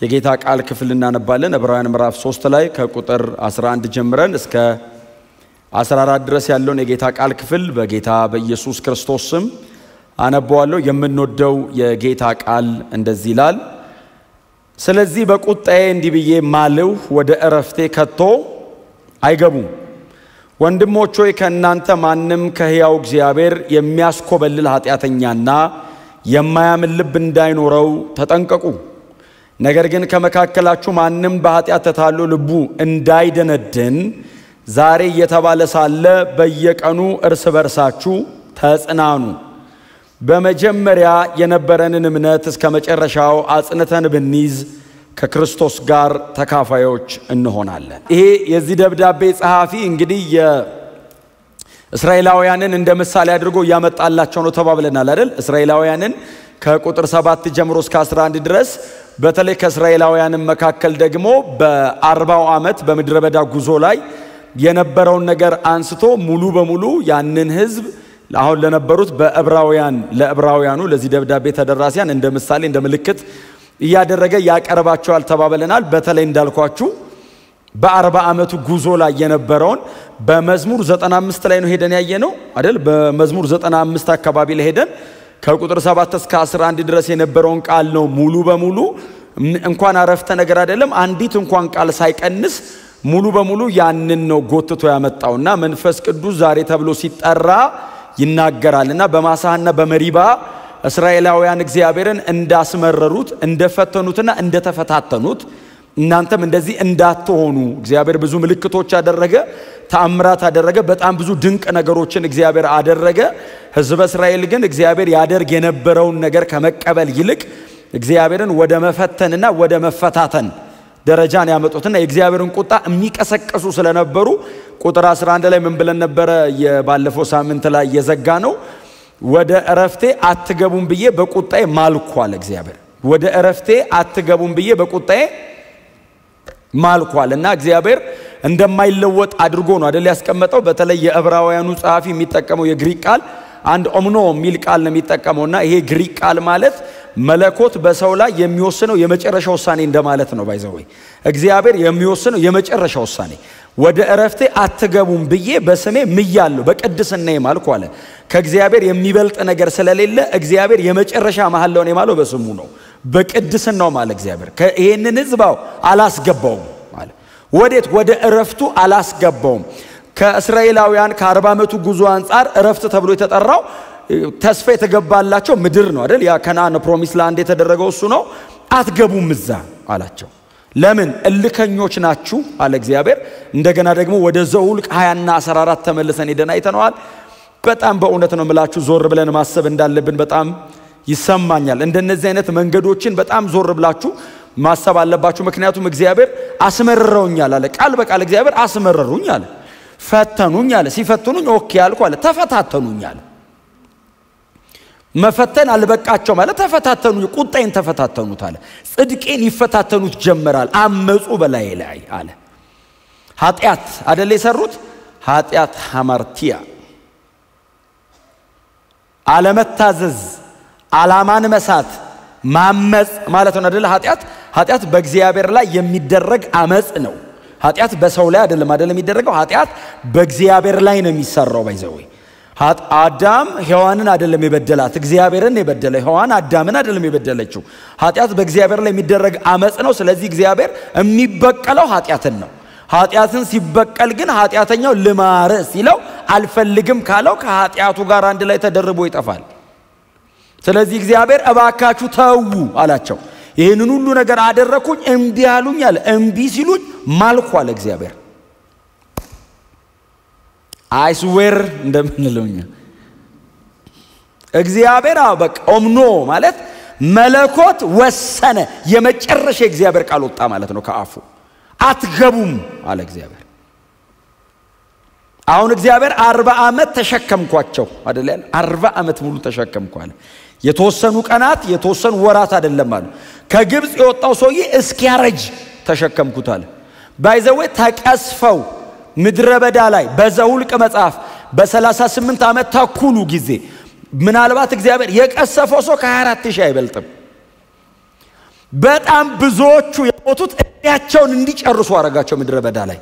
የጌታ ቃል ክፍል እናነባለን። ዕብራውያን ምዕራፍ 3 ላይ ከቁጥር 11 ጀምረን እስከ 14 ድረስ ያለውን የጌታ ቃል ክፍል በጌታ በኢየሱስ ክርስቶስ ስም አነባዋለሁ። የምንወደው የጌታ ቃል እንደዚህ ይላል። ስለዚህ በቁጣዬ እንዲህ ብዬ ማልሁ፣ ወደ ዕረፍቴ ከቶ አይገቡም። ወንድሞች ሆይ ከእናንተ ማንም ከሕያው እግዚአብሔር የሚያስኮበልል ኃጢአተኛና የማያምን ልብ እንዳይኖረው ተጠንቀቁ። ነገር ግን ከመካከላችሁ ማንም በኃጢአት ተታሎ ልቡ እንዳይደነድን ዛሬ እየተባለ ሳለ በየቀኑ እርስ በርሳችሁ ተጽናኑ። በመጀመሪያ የነበረንን እምነት እስከ መጨረሻው አጽንተን ብንይዝ ከክርስቶስ ጋር ተካፋዮች እንሆናለን። ይሄ የዚህ ደብዳቤ ጸሐፊ እንግዲህ የእስራኤላውያንን እንደ ምሳሌ አድርጎ ያመጣላቸው ነው ተባብለናል አይደል? እስራኤላውያንን ከቁጥር 7 ጀምሮ እስከ 11 ድረስ በተለይ ከእስራኤላውያን መካከል ደግሞ በ40 ዓመት በምድረ በዳ ጉዞ ላይ የነበረውን ነገር አንስቶ ሙሉ በሙሉ ያንን ህዝብ አሁን ለነበሩት ለዕብራውያኑ ለዚህ ደብዳቤ ተደራሲያን እንደ ምሳሌ እንደ ምልክት እያደረገ ያቀርባቸዋል ተባብለናል። በተለይ እንዳልኳችሁ በ40 ዓመቱ ጉዞ ላይ የነበረውን በመዝሙር 95 ላይ ነው ሄደን ያየነው አይደል? በመዝሙር 95 አካባቢ ላይ ሄደን ከቁጥር 7 እስከ 11 ድረስ የነበረውን ቃል ነው ሙሉ በሙሉ እንኳን አረፍተ ነገር አይደለም አንዲት እንኳን ቃል ሳይቀንስ ሙሉ በሙሉ ያንን ነው ጎትቶ ያመጣውና መንፈስ ቅዱስ ዛሬ ተብሎ ሲጠራ ይናገራልና በማሳህና በመሪባ እስራኤላውያን እግዚአብሔርን እንዳስመረሩት እንደፈተኑትና እንደተፈታተኑት እናንተም እንደዚህ እንዳትሆኑ እግዚአብሔር ብዙ ምልክቶች ያደረገ ተአምራት አደረገ። በጣም ብዙ ድንቅ ነገሮችን እግዚአብሔር አደረገ። ሕዝበ እስራኤል ግን እግዚአብሔር ያደርግ የነበረውን ነገር ከመቀበል ይልቅ እግዚአብሔርን ወደ መፈተንና ወደ መፈታተን ደረጃን ያመጡትና የእግዚአብሔርን ቁጣ የሚቀሰቀሱ ስለነበሩ ቁጥር 11 ላይ ምን ብለን ነበረ? የባለፈው ሳምንት ላይ የዘጋ ነው። ወደ ዕረፍቴ አትገቡም ብዬ በቁጣዬ ማልኩ አለ እግዚአብሔር። ወደ ዕረፍቴ አትገቡም ብዬ በቁጣዬ ማልኳልና እግዚአብሔር እንደማይለወጥ አድርጎ ነው አይደል ያስቀመጠው። በተለይ የዕብራውያኑ ጸሐፊ የሚጠቀመው የግሪክ ቃል አንድ ኦምኖ የሚል ቃል ነው የሚጠቀመውና ይሄ ግሪክ ቃል ማለት መለኮት በሰው ላይ የሚወስነው የመጨረሻ ውሳኔ እንደማለት ነው። ባይዘወይ እግዚአብሔር የሚወስነው የመጨረሻ ውሳኔ ወደ ዕረፍቴ አትገቡም ብዬ በስሜ ምያለሁ በቅድስናዬ ማልኩ አለ። ከእግዚአብሔር የሚበልጥ ነገር ስለሌለ እግዚአብሔር የመጨረሻ መሐላውን የማለው በስሙ ነው፣ በቅድስናው ማለት እግዚአብሔር ይሄንን ህዝባው አላስገባውም ማለት ወዴት? ወደ ዕረፍቱ አላስገባውም። ከእስራኤላውያን ከ40 ዓመቱ ጉዞ አንፃር ዕረፍት ተብሎ የተጠራው ተስፋ የተገባላቸው ምድር ነው አይደል? ያ ከነዓን ፕሮሚስ ላንድ የተደረገው እሱ ነው። አትገቡም እዛ አላቸው። ለምን? እልከኞች ናችሁ አለ እግዚአብሔር። እንደገና ደግሞ ወደ ዘኍልቍ 20 እና 14 ተመልሰን ሄደን አይተነዋል። በጣም በእውነት ነው የምላችሁ ዞር ብለን ማሰብ እንዳለብን በጣም ይሰማኛል። እንደነዚህ አይነት መንገዶችን በጣም ዞር ብላችሁ ማሰብ አለባችሁ። ምክንያቱም እግዚአብሔር አስመረሩኛል አለ። ቃል በቃል እግዚአብሔር አስመረሩኝ አለ። ፈተኑኝ አለ። ሲፈትኑኝ ኦኬ አልኩ አለ። ተፈታተኑኝ አለ። መፈተን አልበቃቸው ማለት ተፈታተኑኝ፣ ቁጣዬን ተፈታተኑት አለ። ጽድቄን ይፈታተኑት ጀመራል። አመጹ በላይ ላይ አለ። ኃጢአት አይደል የሰሩት? ኃጢአት ሐማርቲያ አለመታዘዝ፣ ዓላማን መሳት፣ ማመጽ ማለት ነው አይደል? ኃጢአት በእግዚአብሔር ላይ የሚደረግ አመጽ ነው። ኃጢአት በሰው ላይ አይደለም የሚደረገው። ኃጢአት በእግዚአብሔር ላይ ነው የሚሰራው። ባይዘው አዳም ሔዋንን አይደለም የበደላት፣ እግዚአብሔርን የበደለ። ሔዋን አዳምን አይደለም የበደለችው። ኃጢአት በእግዚአብሔር ላይ የሚደረግ አመጽ ነው። ስለዚህ እግዚአብሔር የሚበቀለው ኃጢአትን ነው። ኃጢአትን ሲበቀል ግን ኃጢአተኛው ልማር ሲለው አልፈልግም ካለው ከኃጢአቱ ጋር አንድ ላይ ተደርቦ ይጠፋል። ስለዚህ እግዚአብሔር እባካችሁ ተዉ አላቸው። ይሄንን ሁሉ ነገር አደረኩኝ እምቢ አሉኝ አለ። እምቢ ሲሉኝ ማልኩ አለ እግዚአብሔር። አይስዌር እንደምንለውኛ እግዚአብሔር በቃ ኦምኖ ማለት መለኮት ወሰነ። የመጨረሻ እግዚአብሔር ቃል ወጣ ማለት ነው ከአፉ። አትገቡም አለ እግዚአብሔር። አሁን እግዚአብሔር 40 ዓመት ተሸከምኳቸው አይደል? 40 ዓመት ሙሉ ተሸከምኳለ። የተወሰኑ ቀናት የተወሰኑ ወራት አይደለም አለ። ከግብጽ የወጣው ሰውዬ እስኪያረጅ ተሸከምኩታል። ባይዘዌ ተቀስፈው ምድረ በዳ ላይ በዘኍልቍ መጽሐፍ በ38 ዓመት ተኩሉ ጊዜ ምናልባት እግዚአብሔር የቀሰፈው ሰው ከ24000 አይበልጥም። በጣም ብዙዎቹ የሞቱት እድሜያቸውን እንዲጨርሱ አረጋቸው ምድረ በዳ ላይ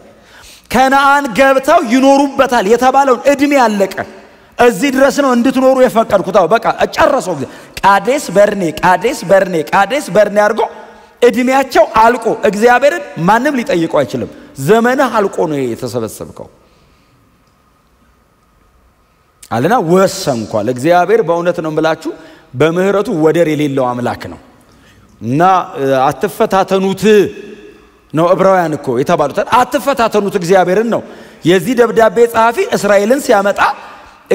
ከነዓን ገብተው ይኖሩበታል የተባለውን እድሜ ያለቀ እዚህ ድረስ ነው እንድትኖሩ የፈቀድኩት በቃ ጨረሰው ቃዴስ በርኔ አርጎ እድሜያቸው አልቆ እግዚአብሔርን ማንም ሊጠይቀው አይችልም ዘመንህ አልቆ ነው የተሰበሰብከው አለና ወሰንኳል እግዚአብሔር በእውነት ነው ብላችሁ በምህረቱ ወደር የሌለው አምላክ ነው እና አትፈታተኑት ነው ዕብራውያን እኮ የተባሉት አትፈታተኑት እግዚአብሔርን ነው የዚህ ደብዳቤ ጻፊ እስራኤልን ሲያመጣ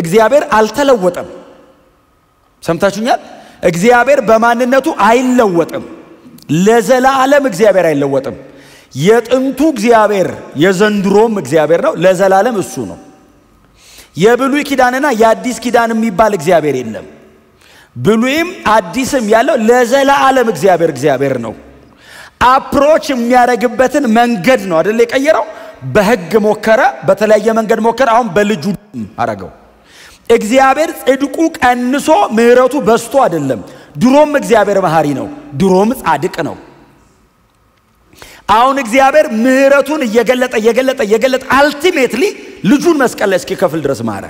እግዚአብሔር አልተለወጠም ሰምታችሁኛል እግዚአብሔር በማንነቱ አይለወጥም ለዘላለም እግዚአብሔር አይለወጥም የጥንቱ እግዚአብሔር የዘንድሮም እግዚአብሔር ነው ለዘላለም እሱ ነው የብሉይ ኪዳንና የአዲስ ኪዳን የሚባል እግዚአብሔር የለም ብሉይም አዲስም ያለው ለዘላለም እግዚአብሔር ነው አፕሮች የሚያረግበትን መንገድ ነው አይደል የቀየረው በህግ ሞከረ በተለያየ መንገድ ሞከረ አሁን በልጁ አረጋው እግዚአብሔር ጽድቁ ቀንሶ ምህረቱ በስቶ አይደለም ድሮም እግዚአብሔር መሐሪ ነው ድሮም ጻድቅ ነው አሁን እግዚአብሔር ምህረቱን እየገለጠ አልቲሜትሊ ልጁን መስቀል ላይ እስኪከፍል ድረስ ማረ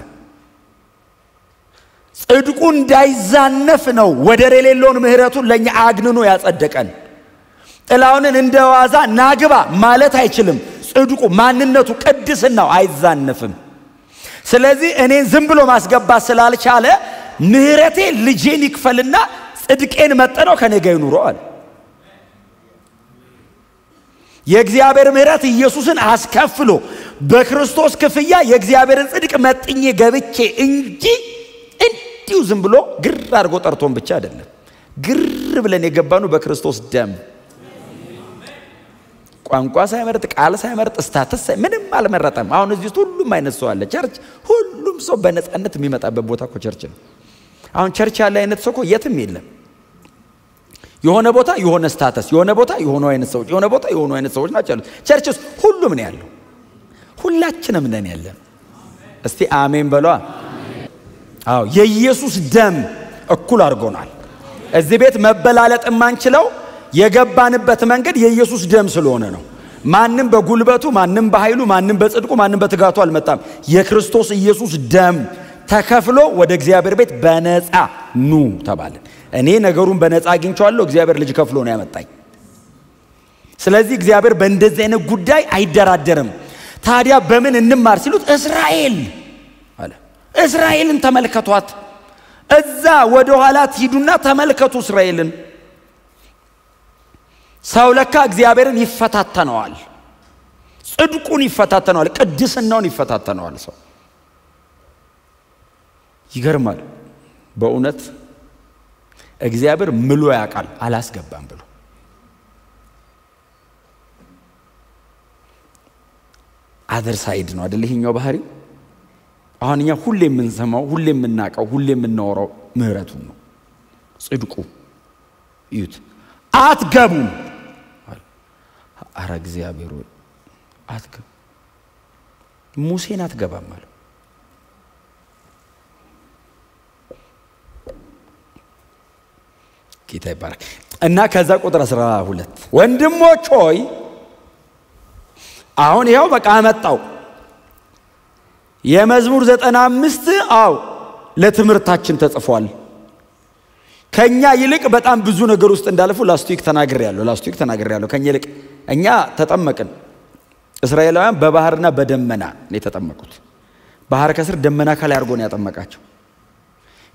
ጽድቁ እንዳይዛነፍ ነው ወደር የሌለውን ምህረቱን ለኛ አግንኖ ያጸደቀን ጥላውንን እንደዋዛ ናግባ ማለት አይችልም ጽድቁ ማንነቱ ቅድስናው አይዛነፍም ስለዚህ እኔን ዝም ብሎ ማስገባት ስላልቻለ ምህረቴ ልጄን ይክፈልና ጽድቄን መጠነው ከኔ ጋር ይኑረዋል የእግዚአብሔር ምህረት ኢየሱስን አስከፍሎ በክርስቶስ ክፍያ የእግዚአብሔርን ጽድቅ መጥኜ ገብቼ እንጂ እንዲሁ ዝም ብሎ ግር አድርጎ ጠርቶን ብቻ አይደለም ግር ብለን የገባነው በክርስቶስ ደም ቋንቋ ሳይመርጥ ቃል ሳይመርጥ ስታተስ ምንም አልመረጠም አሁን እዚህ ሁሉም አይነት ሰው አለ ቸርች ሁሉም ሰው በነጻነት የሚመጣበት ቦታ እኮ ቸርች ነው አሁን ቸርች ያለ አይነት ሰው እኮ የትም የለም የሆነ ቦታ የሆነ ስታተስ የሆነ ቦታ የሆነ አይነት ሰዎች የሆነ ቦታ የሆነ አይነት ሰዎች ናቸው ቸርችስ ሁሉም ነው ያለው ሁላችንም ነን ያለን እስቲ አሜን በሏ አዎ የኢየሱስ ደም እኩል አድርጎናል እዚህ ቤት መበላለጥ ማንችለው የገባንበት መንገድ የኢየሱስ ደም ስለሆነ ነው ማንንም በጉልበቱ ማንንም በኃይሉ ማንንም በጽድቁ ማንንም በትጋቱ አልመጣም የክርስቶስ ኢየሱስ ደም ተከፍሎ ወደ እግዚአብሔር ቤት በነፃ ኑ ተባለ እኔ ነገሩን በነፃ አግኝቻለሁ እግዚአብሔር ልጅ ከፍሎ ነው ያመጣኝ ስለዚህ እግዚአብሔር በእንደዚህ አይነት ጉዳይ አይደራደርም ታዲያ በምን እንማር ሲሉት እስራኤል አለ እስራኤልን ተመልከቷት እዛ ወደ ኋላ ትሂዱና ተመልከቱ እስራኤልን ሰው ለካ እግዚአብሔርን ይፈታተነዋል ጽድቁን ይፈታተነዋል ቅድስናውን ይፈታተነዋል ሰው ይገርማል በእውነት እግዚአብሔር ምሎ ያቃል አላስገባም ብሎ አደር ሳይድ ነው አይደል ይሄኛው ባህሪ አሁንኛ ሁሌ የምንሰማው ሁሌ የምናቀው ሁሌ የምናወራው ምህረቱን ነው ጽድቁ ይዩት አትገቡም አረ እግዚአብሔር አትገቡ ሙሴን አትገባም ማለት ጌታ ይባረክ እና ከዛ ቁጥር 12 ወንድሞች ሆይ አሁን ይሄው በቃ መጣው የመዝሙር 95 ለትምርታችን ተጽፏል ከኛ ይልቅ በጣም ብዙ ነገር ውስጥ እንዳለፉ ላስቲክ ተናግሬያለሁ ከኛ ይልቅ እኛ ተጠመቅን እስራኤላውያን በባህርና በደመና ነው የተጠመቁት ባህር ከስር ደመና ከላይ አርጎ ነው ያጠመቃቸው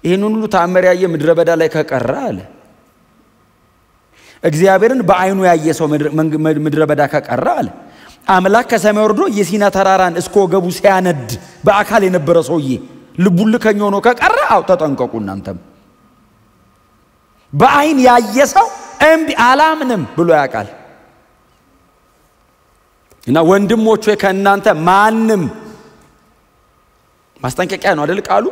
ይሄንን ሁሉ ተአምር ያየ ምድረ በዳ ላይ ከቀረ አለ እግዚአብሔርን በአይኑ ያየ ሰው ምድረ በዳ ከቀረ አለ አምላክ ከሰማይ ወርዶ የሲና ተራራን እስከ ወገቡ ሲያነድ በአካል የነበረ ሰውዬ ልቡን ልከኝ ሆኖ ከቀረ ተጠንቀቁ እናንተም በአይን ያየ ሰው እምቢ አላምንም ብሎ ያቃል እና ወንድሞች ሆይ ከእናንተ ማንም ማስጠንቀቂያ ነው አይደል ቃሉ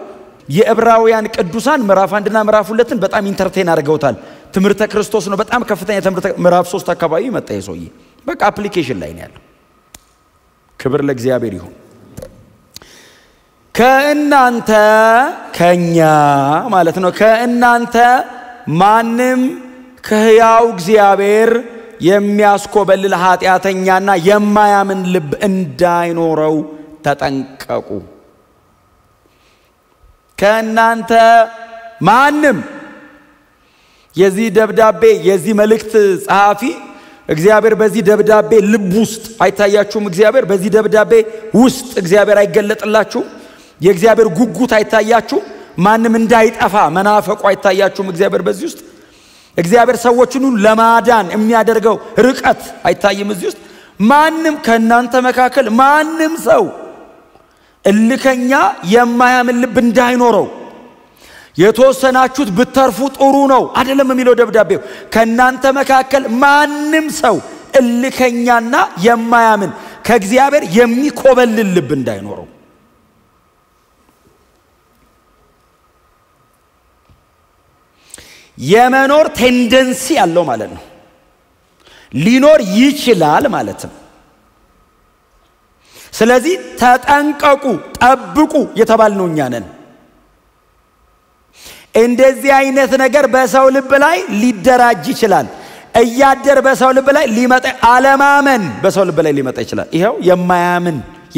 የዕብራውያን ቅዱሳን ምዕራፍ 1 እና ምዕራፍ 2ን በጣም ኢንተርቴን አድርገውታል ትምርተ ክርስቶስ ነው በጣም ከፍተኛ ትምርተ ምዕራፍ 3 አካባቢ መጣ የሰውዬ በቃ አፕሊኬሽን ላይ ነው ያለው ክብር ለእግዚአብሔር ይሁን ከእናንተ ከኛ ማለት ነው ከእናንተ ማንም ከሕያው እግዚአብሔር የሚያስኮበልል ኃጢአተኛና የማያምን ልብ እንዳይኖረው ተጠንቀቁ። ከእናንተ ማንም የዚህ ደብዳቤ የዚህ መልእክት ጸሐፊ እግዚአብሔር በዚህ ደብዳቤ ልብ ውስጥ አይታያችሁም? እግዚአብሔር በዚህ ደብዳቤ ውስጥ እግዚአብሔር አይገለጥላችሁም? የእግዚአብሔር ጉጉት አይታያችሁም? ማንም እንዳይጠፋ መናፈቁ አይታያችሁም? እግዚአብሔር በዚህ ውስጥ እግዚአብሔር ሰዎችን ለማዳን የሚያደርገው ርቀት አይታይም? እዚህ ውስጥ ማንም ከእናንተ መካከል ማንም ሰው እልከኛ የማያምን ልብ እንዳይኖረው የተወሰናችሁት ብትተርፉ ጥሩ ነው አይደለም የሚለው ደብዳቤው። ከእናንተ መካከል ማንም ሰው እልከኛና የማያምን ከእግዚአብሔር የሚኮበልል ልብ እንዳይኖረው። የመኖር ቴንደንሲ ያለው ማለት ነው። ሊኖር ይችላል ማለት ነው። ስለዚህ ተጠንቀቁ፣ ጠብቁ የተባልነው እኛ ነን። እንደዚህ አይነት ነገር በሰው ልብ ላይ ሊደራጅ ይችላል። እያደር በሰው ልብ ላይ ሊመጣ አለማመን በሰው ልብ ላይ ሊመጣ ይችላል። ይሄው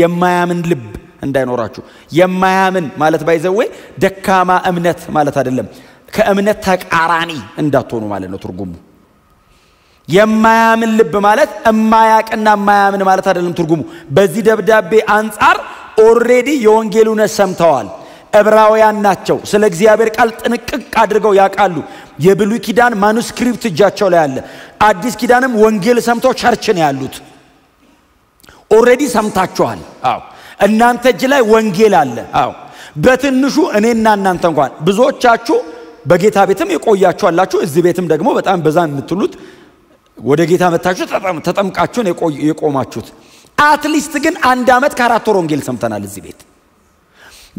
የማያምን ልብ እንዳይኖራችሁ። የማያምን ማለት ባይዘው ደካማ እምነት ማለት አይደለም። ከእምነት ተቃራኒ እንዳትሆኑ ማለት ነው ትርጉሙ። የማያምን ልብ ማለት እማያቅና የማያምን ማለት አይደለም ትርጉሙ። በዚህ ደብዳቤ አንፃር ኦሬዲ የወንጌሉን ሰምተዋል። ዕብራውያን ናቸው። ስለ እግዚአብሔር ቃል ጥንቅቅ አድርገው ያውቃሉ። የብሉይ ኪዳን ማኑስክሪፕት እጃቸው ላይ አለ። አዲስ ኪዳንም ወንጌል ሰምተው ቸርች ነው ያሉት። ኦሬዲ ሰምታችኋል። አዎ እናንተ እጅ ላይ ወንጌል አለ። አዎ በትንሹ እኔና እናንተ እንኳን ብዙዎቻችሁ በጌታ ቤትም የቆያችሁ አላችሁ። እዚህ ቤትም ደግሞ በጣም በዛ የምትሉት ወደ ጌታ መጣችሁ ተጠምቃችሁ የቆማችሁት። አትሊስት ግን 1 ዓመት ከ4 ወር ወንጌል ሰምተናል እዚህ ቤት።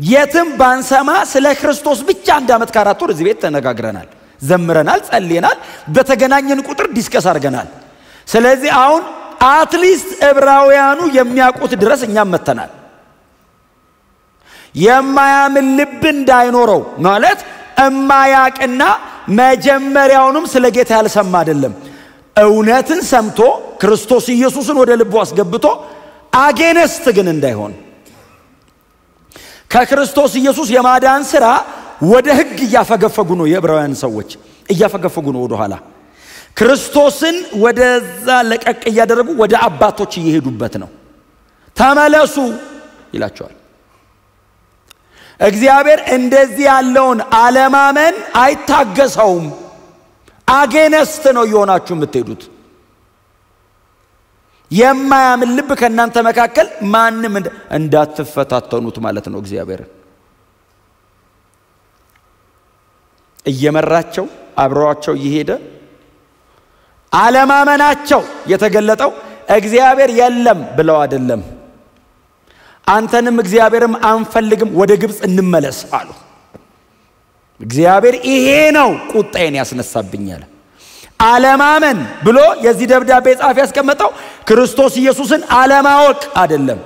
የትም ባንሰማ ስለ ክርስቶስ ብቻ 1 ዓመት ከ4 ወር እዚህ ቤት ተነጋግረናል፣ ዘምረናል፣ ጸልየናል፣ በተገናኘን ቁጥር ዲስከስ አድርገናል። ስለዚህ አሁን አትሊስት ዕብራውያኑ የሚያውቁት ድረስ እኛም መተናል። የማያምን ልብ እንዳይኖረው ማለት እማያቅና መጀመሪያውንም ስለ ጌታ ያልሰማ አይደለም። እውነትን ሰምቶ ክርስቶስ ኢየሱስን ወደ ልቡ አስገብቶ አጌነስት ግን እንዳይሆን ከክርስቶስ ኢየሱስ የማዳን ሥራ ወደ ሕግ እያፈገፈጉ ነው። የዕብራውያን ሰዎች እያፈገፈጉ ነው ወደ ኋላ። ክርስቶስን ወደዛ ለቀቅ እያደረጉ ወደ አባቶች እየሄዱበት ነው። ተመለሱ ይላቸዋል። እግዚአብሔር እንደዚህ ያለውን አለማመን አይታገሰውም። አጌነስት ነው የሆናችሁ የምትሄዱት። የማያምን ልብ ከእናንተ መካከል ማንም እንዳትፈታተኑት ማለት ነው። እግዚአብሔር እየመራቸው አብረዋቸው እየሄደ አለማመናቸው የተገለጠው እግዚአብሔር የለም ብለው አይደለም። አንተንም እግዚአብሔርም አንፈልግም ወደ ግብጽ እንመለስ አሉ። እግዚአብሔር ይሄ ነው ቁጣዬን ያስነሳብኛል። አለማመን ብሎ የዚህ ደብዳቤ ጻፊ ያስቀመጠው ክርስቶስ ኢየሱስን አለማወቅ አይደለም።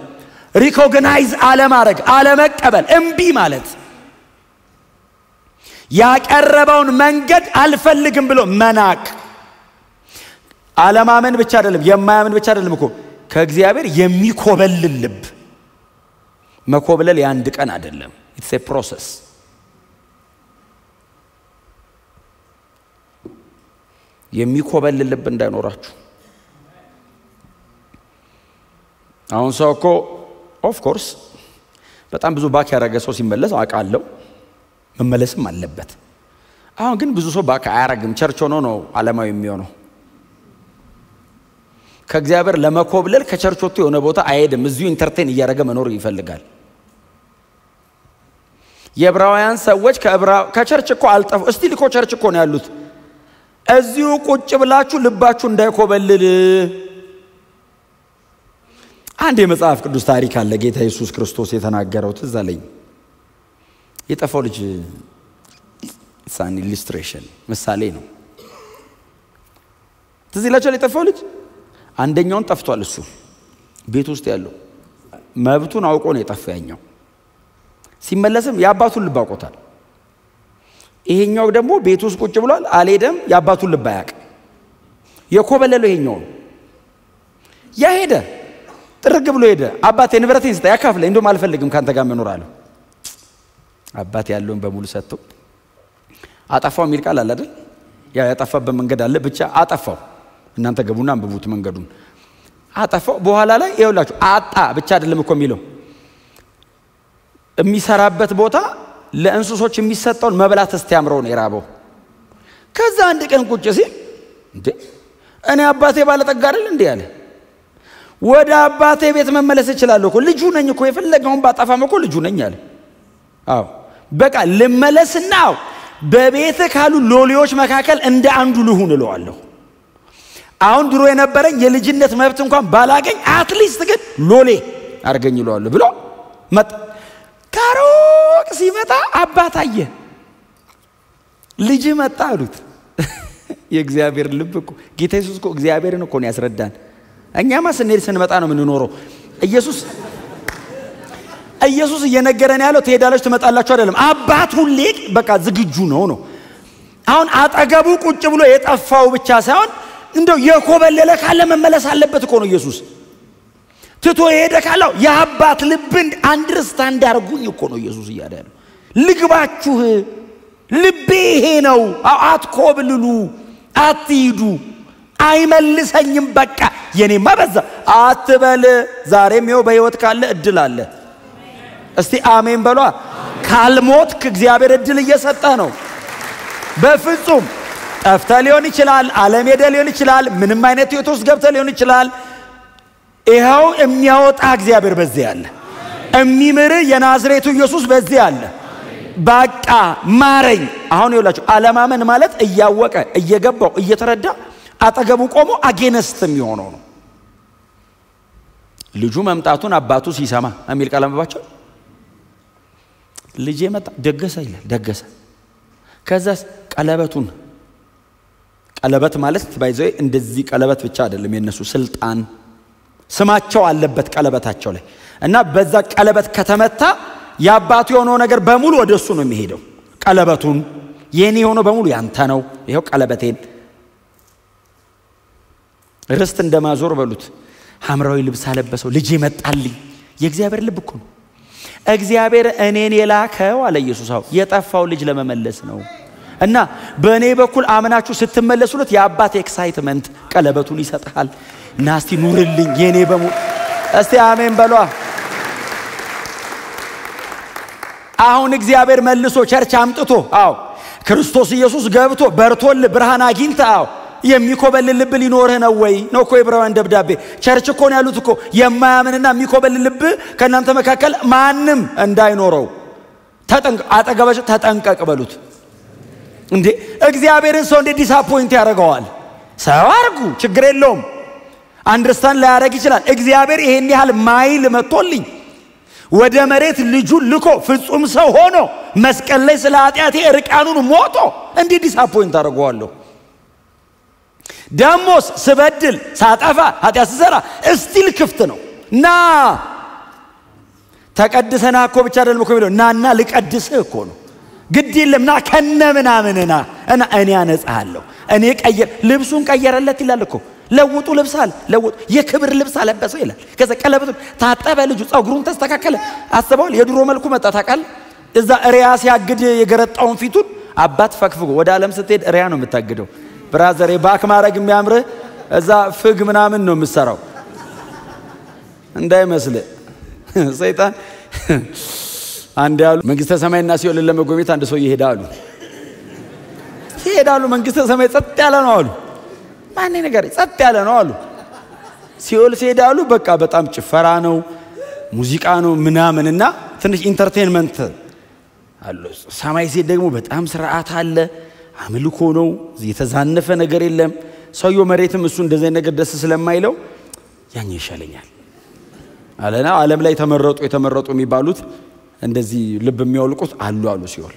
ሪኮግናይዝ አለማድረግ፣ አለመቀበል፣ እምቢ ማለት፣ ያቀረበውን መንገድ አልፈልግም ብሎ መናቅ። አለማመን ብቻ አይደለም፣ የማያምን ብቻ አይደለም እኮ ከእግዚአብሔር የሚኮበልል ልብ። መኮብለል የአንድ ቀን አይደለም። ኢትስ ኤ ፕሮሰስ። የሚኮበልል ልብ እንዳይኖራችሁ። አሁን ሰው እኮ ኦፍ ኮርስ በጣም ብዙ ባክ ያደረገ ሰው ሲመለስ አውቃለሁ፣ መመለስም አለበት። አሁን ግን ብዙ ሰው ባክ አያረግም። ቸርች ሆኖ ነው ዓለማዊ የሚሆነው። ከእግዚአብሔር ለመኮብለል ከቸርች ወጥቶ የሆነ ቦታ አይሄድም። እዚሁ ኢንተርቴን እያደረገ መኖር ይፈልጋል። የዕብራውያን ሰዎች ከቸርች እኮ አልጠፉ። እስቲ ልኮ ቸርች እኮ ነው ያሉት። እዚሁ ቁጭ ብላችሁ ልባችሁ እንዳይኮበልል። አንድ የመጽሐፍ ቅዱስ ታሪክ አለ ጌታ ኢየሱስ ክርስቶስ የተናገረው ትዝ አለኝ። የጠፋው ልጅ ሳን ኢሉስትሬሽን ምሳሌ ነው። ትዝ ይላችኋል? የጠፋው ልጅ አንደኛውን ጠፍቷል። እሱ ቤት ውስጥ ያለው መብቱን አውቆ ነው የጠፋው። ያኛው ሲመለስም የአባቱን ልብ አውቆታል። ይሄኛው ደግሞ ቤት ውስጥ ቁጭ ብሏል አልሄደም ያባቱን ልብ አያቅ የኮበለለው ይሄኛው ያሄደ ጥርግ ብሎ ሄደ አባቴ ንብረቴን ስጠኝ ያካፍለኝ እንደውም አልፈልግም ካንተ ጋር መኖር አለው አባቴ ያለውን በሙሉ ሰጥቶ አጠፋው የሚል ቃል አለ አይደል ያ ያጠፋበት መንገድ አለ ብቻ አጠፋው እናንተ ገቡና አንብቡት መንገዱን አጠፋው በኋላ ላይ ይኸውላችሁ አጣ ብቻ አይደለም እኮ የሚለው የሚሰራበት ቦታ ለእንስሶች የሚሰጠውን መብላት እስቲያምረው ነው የራበው ከዛ አንድ ቀን ቁጭ ሲል እንዴ እኔ አባቴ ባለጠጋ አይደል እንዴ ያለ ወደ አባቴ ቤት መመለስ ይችላል እኮ ልጁ ነኝ እኮ የፈለገውን ባጠፋም እኮ ልጁ ነኝ አለ አዎ በቃ ልመለስና በቤት ካሉ ሎሌዎች መካከል እንደ አንዱ ልሁን እለዋለሁ አሁን ድሮ የነበረኝ የልጅነት መብት እንኳን ባላገኝ አትሊስት ግን ሎሌ አርገኝ እለዋለሁ ብሎ መጣ ካሮቅ ሲመጣ አባታየ ልጅ መጣ አሉት የእግዚአብሔር ልብ እኮ ጌታ ኢየሱስ እኮ እግዚአብሔርን እኮ ነው ያስረዳን እኛማ ስንመጣ ነው የምንኖረው ኢየሱስ እየነገረን ያለው ትሄዳላችሁ ትመጣላችሁ አይደለም አባት ሁሌ በቃ ዝግጁ ነው አሁን አጠገቡ ቁጭ ብሎ የጠፋው ብቻ ሳይሆን እንደው የኮበለለ ካለ መመለስ አለበት እኮ ነው ኢየሱስ ትቶ ሄደ ካለው የአባት ልብን አንደርስታንድ አድርጉኝ እኮ ነው ኢየሱስ እያለ ልግባችሁ ልቤ ይሄ ነው አትኮብልሉ አትሂዱ አይመልሰኝም በቃ የኔማ በዛ አትበል ዛሬም ይኸው በህይወት ካለ እድል አለ እስቲ አሜን በሏ ካልሞትክ እግዚአብሔር እድል እየሰጠ ነው በፍጹም ጠፍተ ሊሆን ይችላል ዓለም ሄደ ሊሆን ይችላል ምንም አይነት ህይወት ውስጥ ገብተ ሊሆን ይችላል ይሄው የሚያወጣ እግዚአብሔር በዚህ አለ የሚምር የናዝሬቱ ኢየሱስ በዚህ አለ በቃ ማረኝ አሁን ይውላችሁ አለማመን ማለት እያወቀ እየገባው እየተረዳ አጠገቡ ቆሞ አጌነስት የሚሆነው ነው ልጁ መምጣቱን አባቱ ሲሰማ አሚል ቃል አንብባችሁ ልጄ መጣ ደገሰ ይላል ደገሰ ከዛስ ቀለበት ማለት ባይዘይ እንደዚህ ቀለበት ብቻ አይደለም የነሱ ስልጣን ስማቸው አለበት ቀለበታቸው ላይ እና በዛ ቀለበት ከተመታ ያባቱ የሆነው ነገር በሙሉ ወደሱ ነው የሚሄደው ቀለበቱን የኔ የሆነው በሙሉ ያንተ ነው ይሄው ቀለበቴን ርስት እንደማዞር በሉት ሐምራዊ ልብስ አለበሰው ልጄ መጣልኝ የእግዚአብሔር ልብ እኮ ነው እግዚአብሔር እኔን የላከው አለ ኢየሱስ የጠፋው ልጅ ለመመለስ ነው እና በእኔ በኩል አመናችሁ ስትመለሱለት የአባት ኤክሳይትመንት ቀለበቱን ይሰጣል ናስቲ ኑርልኝ የኔ በሙሉ እስቲ አሜን በሏ አሁን እግዚአብሔር መልሶ ቸርች አምጥቶ ክርስቶስ ኢየሱስ ገብቶ በርቶል ብርሃን አግኝታ የሚኮበልል ልብ ሊኖርህ ነው ወይ ነው እኮ የዕብራውያን ደብዳቤ ቸርች እኮ ነው ያሉት እኮ የማያምንና የሚኮበልል ልብ ከናንተ መካከል ማንም እንዳይኖረው አጠገባችሁ ተጠንቀቅ በሉት እንዴ እግዚአብሔርን ሰው እንደ ዲስአፖይንት ያደርገዋል ሰው አርጉ ችግር የለውም አንደርስታንድ ላያደርግ ይችላል እግዚአብሔር ይሄን ያህል ማይል መጥቶልኝ ወደ መሬት ልጁን ልኮ ፍጹም ሰው ሆኖ መስቀል ላይ ስለ ኃጢአቴ እርቃኑን ሞቶ እንዴ ዲስአፖይንት አደርገዋለሁ ደሞስ ስበድል ሳጠፋ ኃጢአት ስሰራ እስቲል ክፍት ነው ና ተቀድሰና እኮ ብቻ አይደለም እኮ የሚለው ናና ልቀድስህ እኮ ነው ግድ የለም ና ከነምናምንና እና እኔ አነጻለሁ እኔ ቀየር ልብሱን ቀየረለት ይላል እኮ ለውጡ ልብሳል ለውጡ የክብር ልብስ አለበሰው ይላል ከዛ ቀለበቱ ታጠበ ልጁ ጸጉሩን ተስተካከለ አስበዋል የድሮ መልኩ መጣ ታቃል እዛ ሪያ ሲያግድ የገረጣውን ፊቱን አባት ፈክፍጎ ወደ ዓለም ስትሄድ ሪያ ነው የምታግደው ብራዘር ባክ ማረግ የሚያምር እዛ ፍግ ምናምን ነው የምሰራው እንዳይመስል ሰይጣን አንድ ያሉ መንግስተ ሰማይና ሲኦል ለመጎብኘት አንድ ሰው ይሄዳሉ መንግስተ ሰማይ ጸጥ ያለ ነው አሉ ማን ነገር ጸጥ ያለ ነው አሉ ሲኦል ሲሄዳሉ በቃ በጣም ጭፈራ ነው ሙዚቃ ነው ምናምንና ትንሽ ኢንተርቴይንመንት አሉ ሰማይ ሲሄድ ደግሞ በጣም ስርዓት አለ አምልኮ ነው የተዛነፈ ነገር የለም ሰውየው መሬትም እሱ እንደዚህ ነገር ደስ ስለማይለው ያኛ ይሻለኛል አለና ዓለም ላይ የተመረጡ የሚባሉት እንደዚህ ልብ የሚያወልቁት አሉ ሲኦል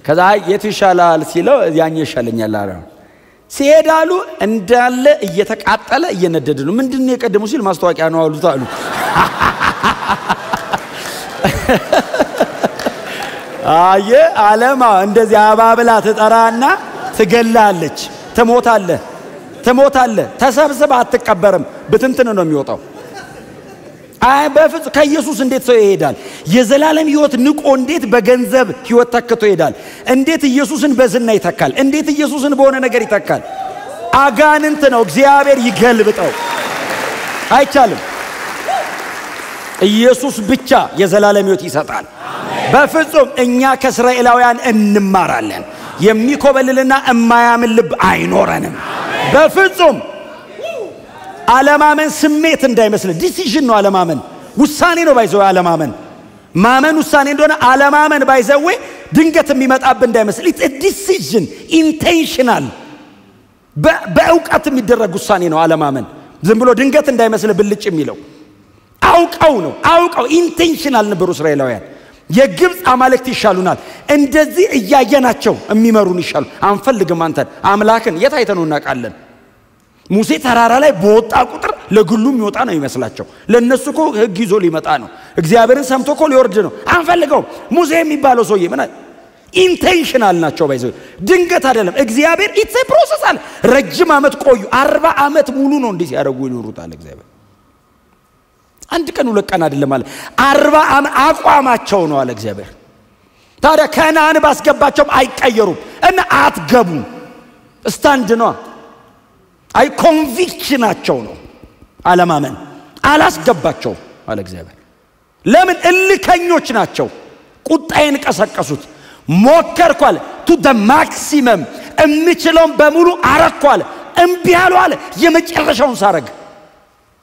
ከዛ የት ይሻላል ሲለው ያኛ ይሻለኛል አለ ሲሄዳሉ እንዳለ እየተቃጠለ እየነደደ ነው ምንድነው የቀደሙ ሲል ማስተዋቂያ ነው አሉ አየ ዓለማ እንደዚህ አባብላ ተጠራና ትገላለች ትሞታለህ ተሰብስባ አትቀበርም ብትንትን ነው የሚወጣው አይ በፍጹም ከኢየሱስ እንዴት ሰው ይሄዳል የዘላለም ሕይወት ንቆ እንዴት በገንዘብ ሕይወት ተከቶ ይሄዳል እንዴት ኢየሱስን በዝና ይተካል እንዴት ኢየሱስን በሆነ ነገር ይተካል አጋንንት ነው እግዚአብሔር ይገልብጠው አይቻልም ኢየሱስ ብቻ የዘላለም ሕይወት ይሰጣል በፍጹም እኛ ከእስራኤላውያን እንማራለን የሚኮበልልና የማያምን ልብ አይኖረንም በፍጹም አለማመን ስሜት እንዳይመስል ዲሲዥን ነው አለማመን ውሳኔ ነው ባይዘው አለማመን ማመን ውሳኔ እንደሆነ አለማመን ባይዘው ድንገት የሚመጣብ እንዳይመስል it's a decision intentional በእውቀት የሚደረግ ውሳኔ ነው አለማመን ዝም ብሎ ድንገት እንዳይመስል ብልጭ የሚለው አውቀው ኢንቴንሽናል ነበሩ እስራኤላውያን የግብጽ አማልክት ይሻሉናል እንደዚህ እያየናቸው የሚመሩን ይሻሉ አንፈልግም አንተን አምላክን የታይተነው እናቃለን ሙሴ ተራራ ላይ በወጣ ቁጥር ለግሉም ይወጣ ነው ይመስላቸው ለነሱኮ ህግ ይዞ ሊመጣ ነው እግዚአብሔርን ሰምቶኮ ሊወርድ ነው አንፈልገው ሙሴ የሚባለው ሰውዬ ምን ኢንቴንሽናል ናቸው ባይዘው ድንገት አይደለም እግዚአብሔር ኢትስ ኤ ፕሮሰስ አለ ረጅም አመት ቆዩ 40 አመት ሙሉ ነው እንዲህ ያደርጉ ይኖሩታል እግዚአብሔር አንድ ቀን ሁለት ቀን አይደለም ማለት 40 አመት አቋማቸው ነው አለ እግዚአብሔር ታዲያ ከነዓን ባስገባቸው አይቀየሩም እና አትገቡም ስታንድ ነው አይ ኮንቪክሽናቸው ነው አለማመን አላስገባቸው አለ እግዚአብሔር ለምን እልከኞች ናቸው ቁጣዬን ቀሰቀሱት ሞከርኳል ቱ ዘ ማክሲመም እምችለውን በሙሉ አረኳል እምቢ አሉ አለ የመጨረሻውን ሳረግ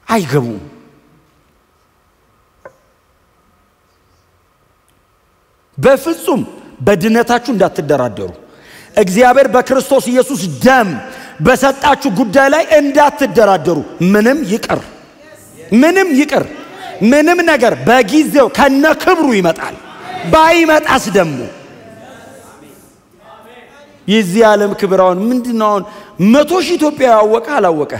አይገቡም በፍጹም በድነታችሁ እንዳትደራደሩ እግዚአብሔር በክርስቶስ ኢየሱስ ደም በሰጣችሁ ጉዳይ ላይ እንዳትደራደሩ ምንም ይቅር ምንም ነገር በጊዜው ከነክብሩ ይመጣል ባይመጣስ ደሞ የዚህ ዓለም ክብራውን ምንድነው 100 ሺህ ኢትዮጵያ ያወቀ አላወቀ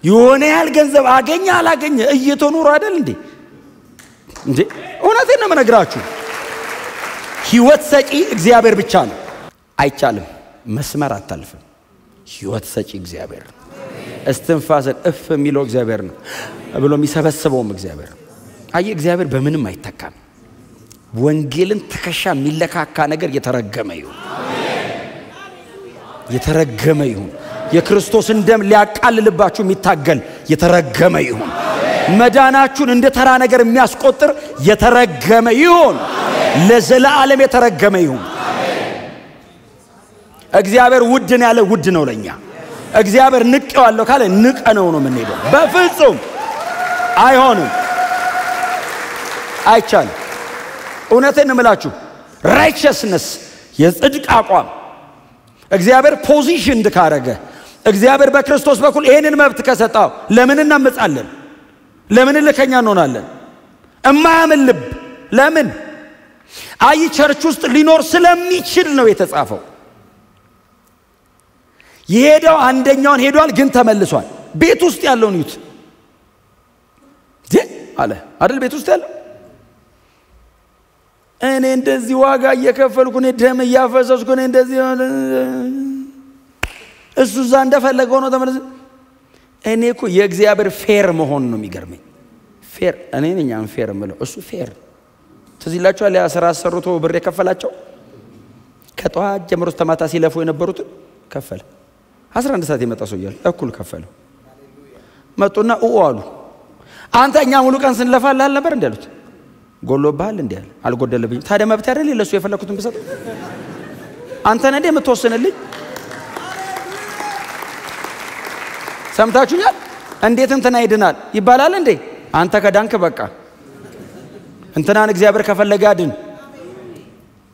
የሆነ ያህል ገንዘብ አገኘ አላገኘ እየተኖሩ አይደል እንዴ እውነቴን ነው መነግራችሁ ሕይወት ሰጪ እግዚአብሔር ብቻ ነው አይቻልም መስመር አታልፍም ሕይወት ሰጪ እግዚአብሔር እስትንፋስን እፍ የሚለው እግዚአብሔር ነው ብሎ የሚሰበስበውም እግዚአብሔር አይ እግዚአብሔር በምንም አይተካም ወንጌልን ተከሻ የሚለካካ ነገር የተረገመ ይሁን የክርስቶስን ደም ሊያቃልልባችሁ የሚታገል የተረገመ ይሁን መዳናችሁን እንደ ተራ ነገር የሚያስቆጥር የተረገመ ይሁን ለዘላለም የተረገመ ይሁን እግዚአብሔር ውድ ነው ያለ ውድ ነው ለኛ እግዚአብሔር ንቀዋለሁ ካለ ንቀነው ነው የምንሄደው በፍጹም አይሆንም አይቻልም እውነቴን ነው የምላችሁ righteousness የጽድቅ አቋም እግዚአብሔር ፖዚሽንድ ካረገ እግዚአብሔር በክርስቶስ በኩል ይሄንን መብት ከሰጣው ለምን እናመጻለን ለምን ለከኛ እንሆናለን እማያምን ልብ ለምን አይ ቸርች ውስጥ ሊኖር ስለሚችል ነው የተጻፈው የሄደው አንደኛውን ሄዷል ግን ተመልሷል ቤት ውስጥ ያለውን ይት አለ አይደል ቤት ውስጥ ያለው እኔ እንደዚህ ዋጋ እየከፈልኩ እኔ ደም እያፈሰስኩ እኔ እንደዚህ እሱ ዘንድ ፈለገው ነው ተመለስ እኔ እኮ የእግዚአብሔር ፌር መሆን ነው የሚገርመኝ ፌር እኔ ነኝ አንፌር ምለው እሱ ፌር ተዚላችሁ አለ ያሰራ አሰሩቶ ብር የከፈላቸው ከጧት ጀምሮ ተማታ ሲለፉ የነበሩት ከፈለ 11 ሰዓት የመጣ ሰው ይያል እኩል ከፈለው መጡና አሉ አንተኛ ሙሉ ቀን ስንለፋል ነበር እንዴሉት ጎሎባል እንዴል አልጎደለብኝ ታዲያ መብት አይደል ለሱ የፈለኩትን ብሰጥ አንተ ነህ የምትወስንልኝ ሰምታችሁኛል እንዴት እንትና ይድናል ይባላል እንዴ አንተ ከዳንክ በቃ እንትናን እግዚአብሔር ከፈለገ ያድን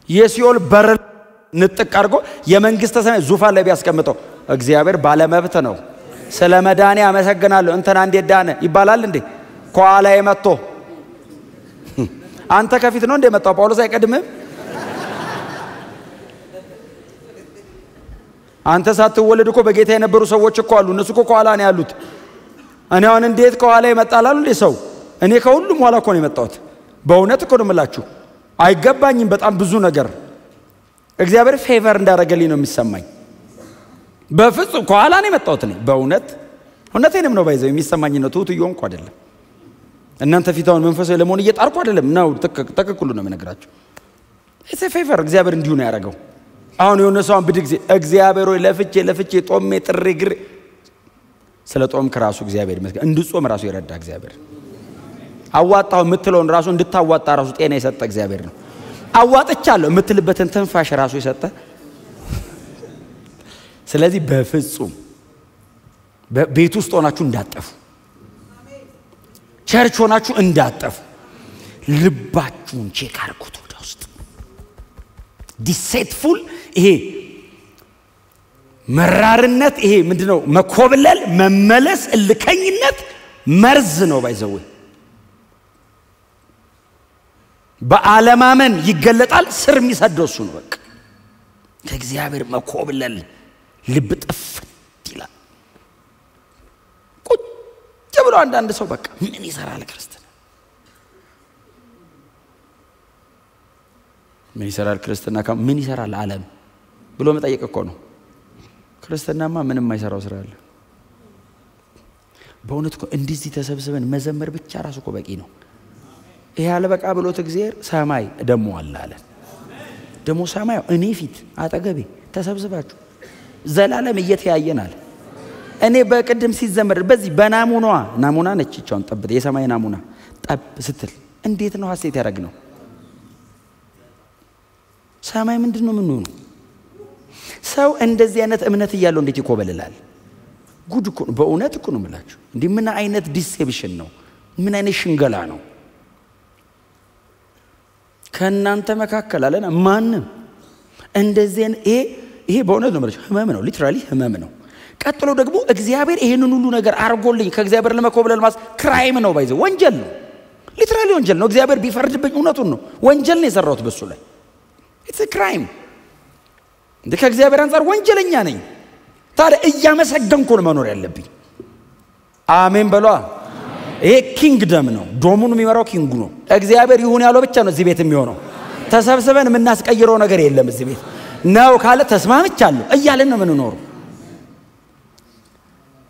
የሲኦል በር ንጥቅ አርጎ የመንግስተ ሰማይ ዙፋን ላይ ቢያስቀምጠው እግዚአብሔር ባለ መብት ነው ስለመዳኔ አመሰግናለሁ እንትና እንዴት ዳነ ይባላል እንዴ ኳላ የመጣ አንተ ከፊት ነው እንደ መጣው ጳውሎስ አይቀድምም አንተ ሳትወለድ እኮ በጌታ የነበሩ ሰዎች እኮ አሉ እነሱ እኮ ኳላ ነው ያሉት እኔ አሁን እንዴት ኳላ ይመጣላሉ እንዴ ሰው እኔ ከሁሉም ኋላ እኮ ነው የመጣሁት በእውነት እኮ ነው የምላችሁ አይገባኝም በጣም ብዙ ነገር እግዚአብሔር ፌቨር እንዳደረገልኝ ነው የሚሰማኝ በፍጹም ከኋላ ነው የመጣሁት ነኝ በእውነት እውነቴንም ነው ባይዘው የሚሰማኝ ነው ትሁት እየሆንኩ አይደለም እናንተ ፊታውን መንፈሳዊ ለመሆን እየጣርኩ አይደለም ነው ተከክሉ ነው የምነግራችሁ it's a favor እግዚአብሔር እንዲሁ ነው ያደረገው አሁን የሆነ ሰው ብድግ እግዚአብሔር ሆይ ለፍቼ ጦሜ ጥሪ ግር ስለ ጦም ከራሱ እግዚአብሔር ይመስገን እንድጾም ራሱ ይረዳ እግዚአብሔር አዋጣው የምትለውን ራሱ እንድታዋጣ ራሱ ጤና የሰጠ እግዚአብሔር ነው አዋጥቻለሁ የምትልበትን ተንፋሽ ራሱ የሰጠ ስለዚህ በፍጹም ቤት ውስጥ ሆናችሁ እንዳጠፉ ቸርች ሆናችሁ እንዳጠፉ ልባችሁን ቼክ አድርጉት ወደ ውስጥ ዲሴትፉል ይሄ መራርነት ይሄ ምንድነው መኮብለል መመለስ እልከኝነት መርዝ ነው ባይዘው በአለማመን ይገለጣል ስር የሚሰደው እሱ ነው በቃ ከእግዚአብሔር መኮብለል ልብ ጥፍት ይላል ቁጭ ብሎ አንዳንድ ሰው በቃ ምን ይሰራል ክርስትና ምን ይሰራል ክርስትና ምን ይሰራል ዓለም ብሎ መጠየቅ እኮ ነው ክርስትናማ ምንም የማይሰራው ስራ አለ በእውነት እኮ እንደዚህ ተሰብስበን መዘመር ብቻ ራሱ እኮ በቂ ነው ይሄ አለ በቃ ብሎት እግዚአብሔር ሰማይ ደሞ አለ ደሞ ሰማይ እኔ ፊት አጠገቤ ተሰብስባችሁ ዘላለም እየተያየናል እኔ በቅድም ሲዘመር በዚህ ናሙና ነች ቻውን ጠብጥ የሰማይ ናሙና ጠብ ስትል እንዴት ነው ሐሴት ያደርግነው ሰማይ ምንድነው ምን ነው ሰው እንደዚህ አይነት እምነት ይያለው እንዴት ይኮበልላል ጉድ እኮ በእውነት እኮ ነው የምላችሁ እንዴ ምን አይነት ዲሴፕሽን ነው ምን አይነት ሽንገላ ነው ከናንተ መካከል አለና ማንንም እንደዚህ ይሄ በእውነት ነው ማለት ህመም ነው ሊትራሊ ህመም ነው ቀጥሎ ደግሞ እግዚአብሔር ይሄንን ሁሉ ነገር አርጎልኝ ከእግዚአብሔር ለመኮብለል ማስ ክራይም ነው ባይዘው ወንጀል ነው ሊትራሊ ወንጀል ነው እግዚአብሔር ቢፈርድብኝ እውነቱን ነው ወንጀል ነው የሰራሁት በሱ ላይ it's a crime ከእግዚአብሔር አንፃር ወንጀለኛ ነኝ ታዲያ እያመሰገንኩ ነው መኖር ያለብኝ አሜን በሏ ይሄ ኪንግደም ነው ዶሙን የሚመራው ኪንጉ ነው እግዚአብሔር ይሁን ያለው ብቻ ነው እዚህ ቤት የሚሆነው ተሰብስበን የምናስቀይረው ነገር የለም እዚህ ቤት ነው ካለ ተስማምቻለሁ እያለን ነው የምንኖረው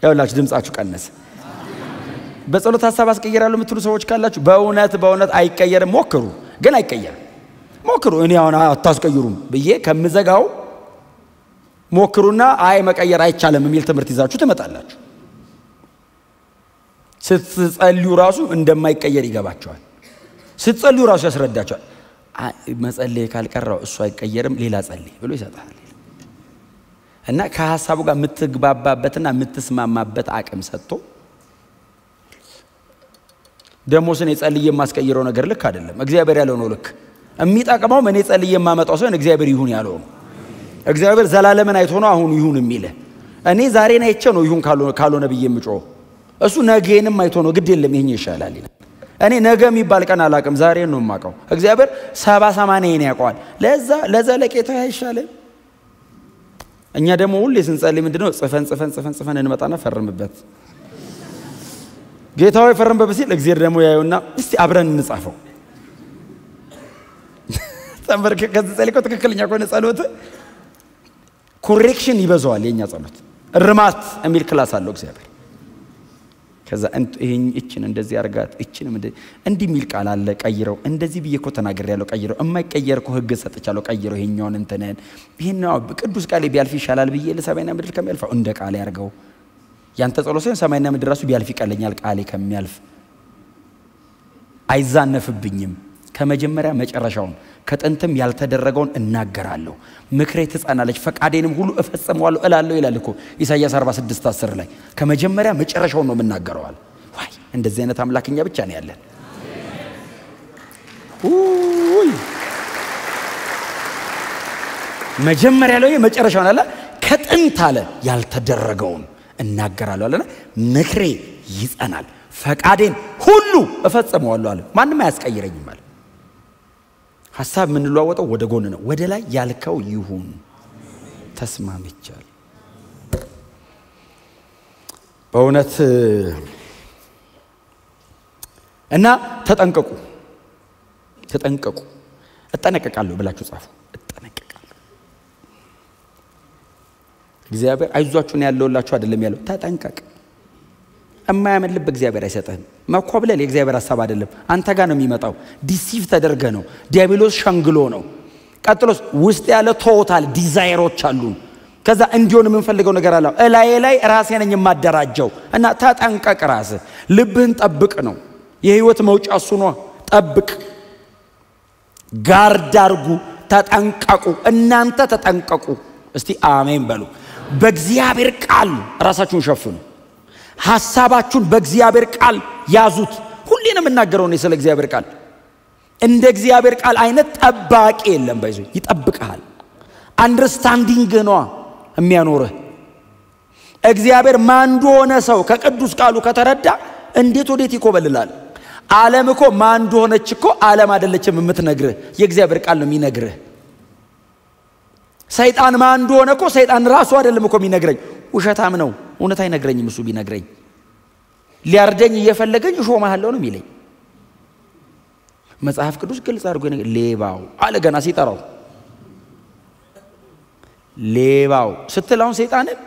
ያውላችሁ ድምጻችሁ ቀነሰ በጸሎት ሐሳብ አስቀይራለሁ የምትሉ ሰዎች ካላችሁ በእውነት አይቀየርም ሞክሩ ግን አይቀየርም ሞክሩ እኔ አሁን አታስቀይሩም ብዬ ከምዘጋው ሞክሩና አይ መቀየር አይቻለም የሚል ትምህርት ይዛችሁ ትመጣላችሁ ስትጸልዩ ራሱ እንደማይቀየር ይገባቸዋል ስትጸልዩ ራሱ ያስረዳቸዋል መጸለይ ካልቀረው እሱ አይቀየርም ሌላ ጸልይ ብሎ ይሰጣል እና ከሐሳቡ ጋር የምትግባባበትና የምትስማማበት አቅም ሰጥቶ ደሞስን የጸልይ የማስቀይረው ነገር ልክ አይደለም እግዚአብሔር ያለው ነው ልክ የሚጣቀመው እኔ ጸልይ የማመጣው ሰው እግዚአብሔር ይሁን ያለው ነው እግዚአብሔር ዘላለምን አይቶ ነው አሁን ይሁን የሚለ እኔ ዛሬን አይቼ ነው ይሁን ካልሆነ ብዬ የምጮህ እሱ ነገንም አይቶ ነው ግድ የለም ይሄን ይሻላል እኔ ነገ የሚባል ቀን አላቅም ዛሬ ነው የማውቀው እግዚአብሔር 70-80 ይሄን ያውቀዋል ለዘለቄታ ይሻላል እኛ ደግሞ ሁሌ ስንጸልይ ምንድነው ጽፈን እንመጣና ፈርምበት ጌታው ፈርምበት ሲል እግዚአብሔር ደግሞ ያዩና እስቲ አብረን እንጻፈው ተመርከ ከጸልይኮ ትክክለኛ ከሆነ ጸሎት ኮሬክሽን ይበዛዋል የኛ ጸሎት ርማት የሚል ክላስ አለው እግዚአብሔር ከዛ ይሄን እቺን እንደዚህ አርጋት እቺንም እንዲህ ሚል ቃል አለ ቀይረው እንደዚህ ብዬ እኮ ተናገር ያለው ቀይረው የማይቀየር እኮ ህግ ሰጥቻለሁ ቀይረው ይሄኛውን እንተነን ይሄን ቅዱስ ቃል ቢያልፍ ይሻላል ብዬ ለሰማይና ምድር ከሚያልፈው እንደ ቃል ያርገው ያንተ ጸሎት ሲሆን ሰማይና ምድር ራሱ ቢያልፍ ይቀለኛል ቃሌ ከሚያልፍ አይዛነፍብኝም ከመጀመሪያ መጨረሻውን ከጥንትም ያልተደረገውን እናገራለሁ ምክሬ ትጻናለች ፈቃዴንም ሁሉ እፈጽመዋለሁ እላለሁ ይላል እኮ ኢሳይያስ 46:10 ላይ ከመጀመሪያ መጨረሻው ነው የምናገረዋል ዋይ እንደዚህ አይነት አምላክኛ ብቻ ነው ያለን መጀመሪያ ላይ መጨረሻው አለ ከጥንት አለ ያልተደረገውን እናገራለሁ አለና ምክሬ ይጻናል ፈቃዴን ሁሉ እፈጽመዋለሁ አለ ማንንም አያስቀይረኝም ማለት ሐሳብ ምን ለዋወጣው ወደ ጎን ነው ወደ ላይ ያልከው ይሁን ተስማምቻል በእውነት እና ተጠንቀቁ እጠነቀቃለሁ ብላችሁ ጻፉ። እጠነቀቃለሁ። እግዚአብሔር አይዟችሁ ነው ያለውላችሁ አይደለም ያለው። ተጠንቀቅ። እማያምን ልብ እግዚአብሔር አይሰጥህም። መኮብለል የእግዚአብሔር ሐሳብ አይደለም። አንተ ጋር ነው የሚመጣው። ዲሲቭ ተደርገ ነው። ዲያብሎስ ሸንግሎ ነው። ቀጥሎስ ውስጥ ያለ ቶታል ዲዛይሮች አሉ። ከዛ እንዲሆን የምንፈልገው ነገር አለ። እላዬ ላይ ራሴ ነኝ የማደራጀው እና ተጠንቀቅ። ራስህ ልብህን ጠብቅ ነው የህይወት መውጫ እሱ ነው። ጠብቅ፣ ጋርድ አድርጉ፣ ተጠንቀቁ። እናንተ ተጠንቀቁ። እስቲ አሜን በሉ። በእግዚአብሔር ቃል ራሳችሁን ሸፍኑ። ሐሳባችሁን በእግዚአብሔር ቃል ያዙት። ሁሌ ነው የምናገረው ነው ስለ እግዚአብሔር ቃል። እንደ እግዚአብሔር ቃል አይነት ጠባቂ የለም። ባይዞ ይጠብቃል። አንደርስታንዲንግ ነው የሚያኖርህ። እግዚአብሔር ማን እንደሆነ ሰው ከቅዱስ ቃሉ ከተረዳ እንዴት ወዴት ይኮበልላል? ዓለም እኮ ማን እንደሆነች እኮ ዓለም አይደለችም የምትነግርህ፣ የእግዚአብሔር ቃል ነው የሚነግርህ። ሰይጣን ማን እንደሆነ እኮ ሰይጣን ራሱ አይደለም እኮ የሚነግረኝ፣ ውሸታም ነው። እውነት አይነግረኝም። እሱ ቢነግረኝ ሊያርደኝ እየፈለገኝ እሾማለሁ ነው የሚለኝ። መጽሐፍ ቅዱስ ግልጽ አድርጎ ሌባው አለ ገና ሲጠራው። ሌባው ስትላውን ሰይጣንን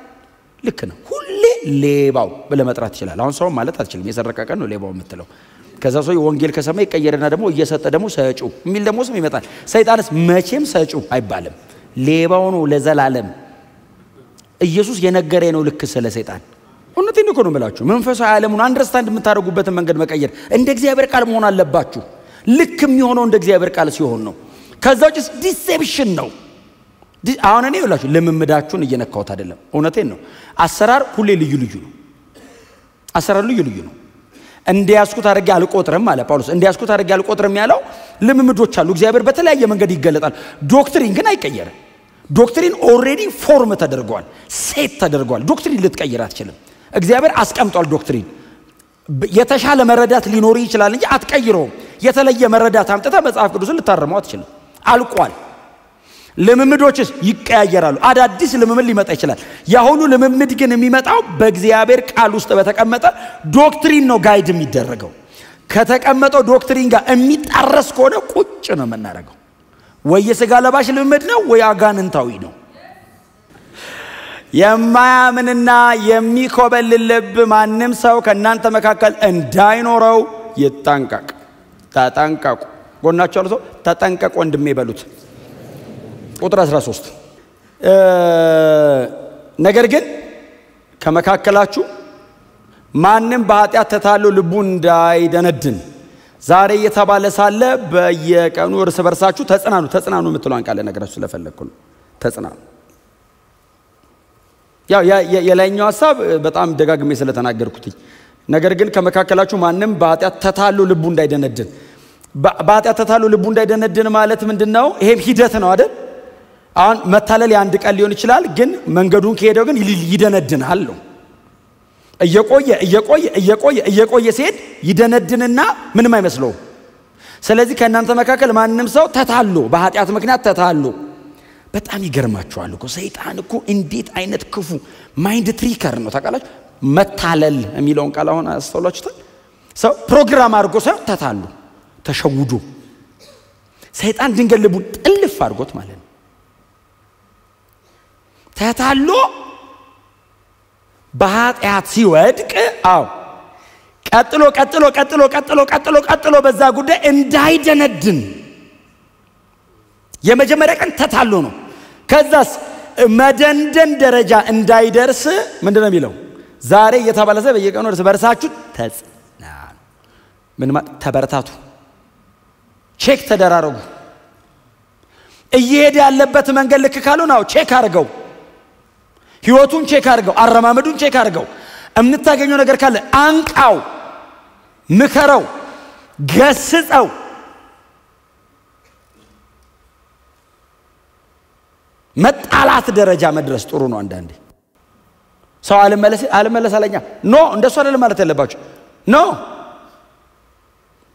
ልክ ነው። ሁሌ ሌባው ብለህ መጥራት ይችላል። አሁን ሰው ማለት አትችልም። የሰረቀ ቀን ነው ሌባው የምትለው። ከዛ ሰው ወንጌል ከሰማ ይቀየርና ደግሞ እየሰጠ ደግሞ ሰጩ የሚል ደግሞ ስም ይመጣል። ሰይጣንስ መቼም ሰጩ አይባልም። ሌባው ነው ለዘላለም። ኢየሱስ የነገረኝ ነው ልክ ስለ ሰይጣን። እውነቴን እኮ ነው የምላችሁ። መንፈሳዊ ዓለሙን አንደርስታንድ የምታደርጉበትን መንገድ መቀየር እንደ እግዚአብሔር ቃል መሆን አለባችሁ። ልክ የሚሆነው እንደ እግዚአብሔር ቃል ሲሆን ነው። ከዛ ውጭ ዲሴፕሽን ነው። አሁን እኔ ይላችሁ ለምምዳችሁን እየነካሁት አይደለም። እውነቴን ነው። አሰራር ሁሌ ልዩ ልዩ ነው። አሰራር ልዩ ልዩ ነው። እንዲያስኩት አድርጌ አልቆጥርም አለ ጳውሎስ። እንዲያስኩት አድርጌ አልቆጥርም ያለው ልምምዶች አሉ። እግዚአብሔር በተለያየ መንገድ ይገለጣል። ዶክትሪን ግን አይቀየርም። ዶክትሪን ኦልሬዲ ፎርም ተደርጓል፣ ሴት ተደርጓል። ዶክትሪን ልትቀይር አትችልም። እግዚአብሔር አስቀምጧል ዶክትሪን። የተሻለ መረዳት ሊኖር ይችላል እንጂ አትቀይረውም። የተለየ መረዳት አምጥተህ መጽሐፍ ቅዱስን ልታረመው አትችልም። አልቋል። ልምምዶችስ ይቀያየራሉ። አዳዲስ ልምምድ ሊመጣ ይችላል። ያሁኑ ልምምድ ግን የሚመጣው በእግዚአብሔር ቃል ውስጥ በተቀመጠ ዶክትሪን ነው ጋይድ የሚደረገው። ከተቀመጠው ዶክትሪን ጋር የሚጣረስ ከሆነ ቁጭ ነው የምናደርገው። ወይ የሥጋ ለባሽ ልምምድ ነው ወይ አጋንንታዊ ነው። የማያምንና የሚኮበልል ልብ ማንም ሰው ከእናንተ መካከል እንዳይኖረው ይጠንቀቅ። ተጠንቀቁ። ጎናቸው ያለው ሰው ተጠንቀቅ ወንድሜ በሉት። ቁጥር 13 ነገር ግን ከመካከላችሁ ማንም በኃጢአት ተታሎ ልቡ እንዳይደነድን ዛሬ እየተባለ ሳለ በየቀኑ እርስ በርሳችሁ ተጽናኑ። ተጽናኑ የምትለውን ቃል ነገራችሁ ስለፈለኩ ነው። ተጽናኑ። ያው የላይኛው ሐሳብ በጣም ደጋግሜ ስለተናገርኩት ነገር ግን ከመካከላችሁ ማንም በኃጢአት ተታሎ ልቡ እንዳይደነድን። በኃጢአት ተታሎ ልቡ እንዳይደነድን ማለት ምንድነው? ይሄም ሂደት ነው አይደል? አሁን መታለል የአንድ ቀን ሊሆን ይችላል፣ ግን መንገዱን ከሄደው ግን ይደነድናል ነው። እየቆየ ሲሄድ ይደነድንና ምንም አይመስለው። ስለዚህ ከእናንተ መካከል ማንም ሰው ተታሎ በኃጢአት ምክንያት ተታሎ። በጣም ይገርማችኋል እኮ ሰይጣን እኮ እንዴት አይነት ክፉ ማይንድ ትሪከር ነው ታውቃላችሁ። መታለል የሚለውን ቃል አሁን አስተውላችሁታል? ሰው ፕሮግራም አድርጎ ሰው ተታሎ ተሸውዶ ሰይጣን ድንገት ልቡን ጥልፍ አድርጎት ማለት ነው። ተታሎ በኃጢአት ሲወድቅ ቀጥሎ በዛ ጉዳይ እንዳይደነድን የመጀመሪያ ቀን ተታሎ ነው። ከዛስ መደንደን ደረጃ እንዳይደርስ ምንድነው የሚለው? ዛሬ እየተባለሰ በየቀኑ እርስ በርሳችሁ ተጽናኑ። ምን ማለት? ተበረታቱ፣ ቼክ ተደራረጉ። እየሄደ ያለበት መንገድ ልክ ካልሆነ ቼክ አድርገው፣ ህይወቱን ቼክ አድርገው፣ አረማመዱን ቼክ አድርገው። የምታገኘው ነገር ካለ አንቃው፣ ምከረው፣ ገስጸው። መጣላት ደረጃ መድረስ ጥሩ ነው። አንዳንዴ ሰው አልመለስ አለኛ ኖ እንደሱ አይደለም ማለት ያለባችሁ ኖ።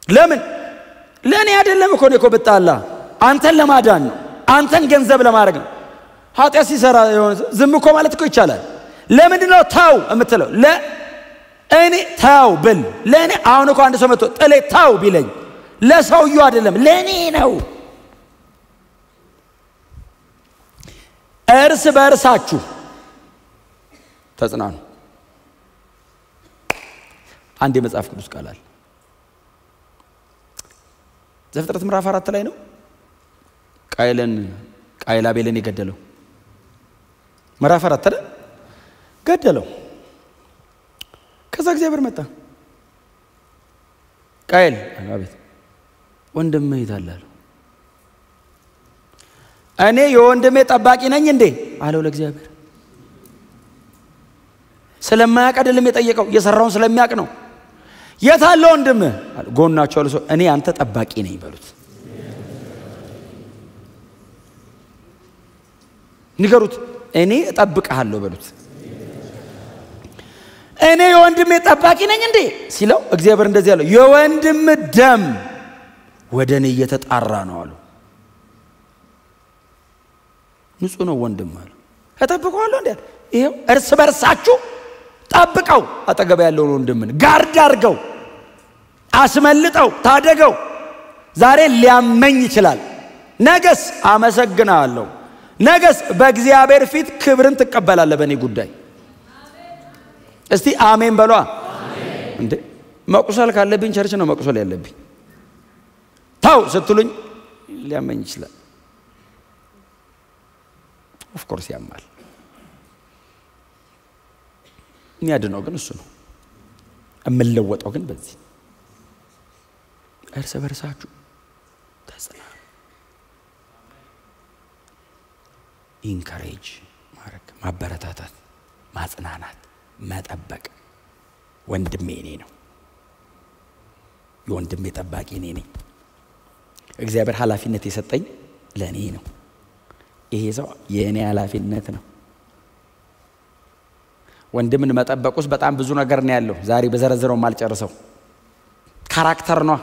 ለምን? ለኔ አይደለም እኮ ነው ብጣላ አንተን ለማዳን ነው፣ አንተን ገንዘብ ለማድረግ ነው። ኃጢአት ሲሰራ ዝም እኮ ማለት እኮ ይቻላል። ለምንድን ነው ታው የምትለው? ለእኔ ታው ብል ለእኔ አሁን እኮ አንድ ሰው መጥቶ ጥሌ ታው ቢለኝ ለሰውየው አይደለም ለእኔ ነው። እርስ በርሳችሁ ተጽናኑ። አንድ የመጽሐፍ ቅዱስ ቃል አለ ዘፍጥረት ምዕራፍ 4 ላይ ነው። ቃየል አቤልን የገደለው ምዕራፍ 4 አይደል? ገደለው። ከዛ እግዚአብሔር መጣ። ቃየል አቤት ወንድምህ የታለ አለው። እኔ የወንድሜ ጠባቂ ነኝ እንዴ አለው ለእግዚአብሔር። ስለማያውቅ አይደለም የጠየቀው፣ የሰራውን ስለሚያውቅ ነው። የታለ ወንድምህ? ጎናቸው አለ ሰው። እኔ አንተ ጠባቂ ነኝ በሉት፣ ንገሩት። እኔ እጠብቅሃለሁ በሉት። እኔ የወንድሜ ጠባቂ ነኝ እንዴ ሲለው እግዚአብሔር እንደዚህ ያለው የወንድም ደም ወደኔ እየተጣራ ነው አለው። ንጹህ ነው ወንድም አለው። እጠብቀዋለሁ እንዴ? ይሄው እርስ በርሳችሁ ጠብቀው። አጠገብ ያለውን ወንድምን ጋርድ አድርገው፣ አስመልጠው፣ ታደገው። ዛሬ ሊያመኝ ይችላል፣ ነገስ አመሰግናለሁ፣ ነገስ በእግዚአብሔር ፊት ክብርን ትቀበላለህ በእኔ ጉዳይ። እስቲ አሜን በሏ። እንዴ መቁሰል ካለብኝ ቸርች ነው መቁሰል ያለብኝ። ታው ስትሉኝ ሊያመኝ ይችላል። ኦፍ ኮርስ ያማል። የሚያድነው ግን እሱ ነው። እምለወጠው ግን በዚህ እርስ በርሳችሁ ተጽናኑ። ኢንካሬጅ ማድረግ፣ ማበረታታት፣ ማጽናናት፣ መጠበቅ። ወንድሜ እኔ ነው፣ የወንድሜ ጠባቂ እኔ ነኝ። እግዚአብሔር ኃላፊነት የሰጠኝ ለእኔ ነው። ይሄ ሰው የእኔ ኃላፊነት ነው። ወንድምን መጠበቅ ውስጥ በጣም ብዙ ነገር ነው ያለው። ዛሬ በዘረዘረው ማልጨርሰው ካራክተር ነው።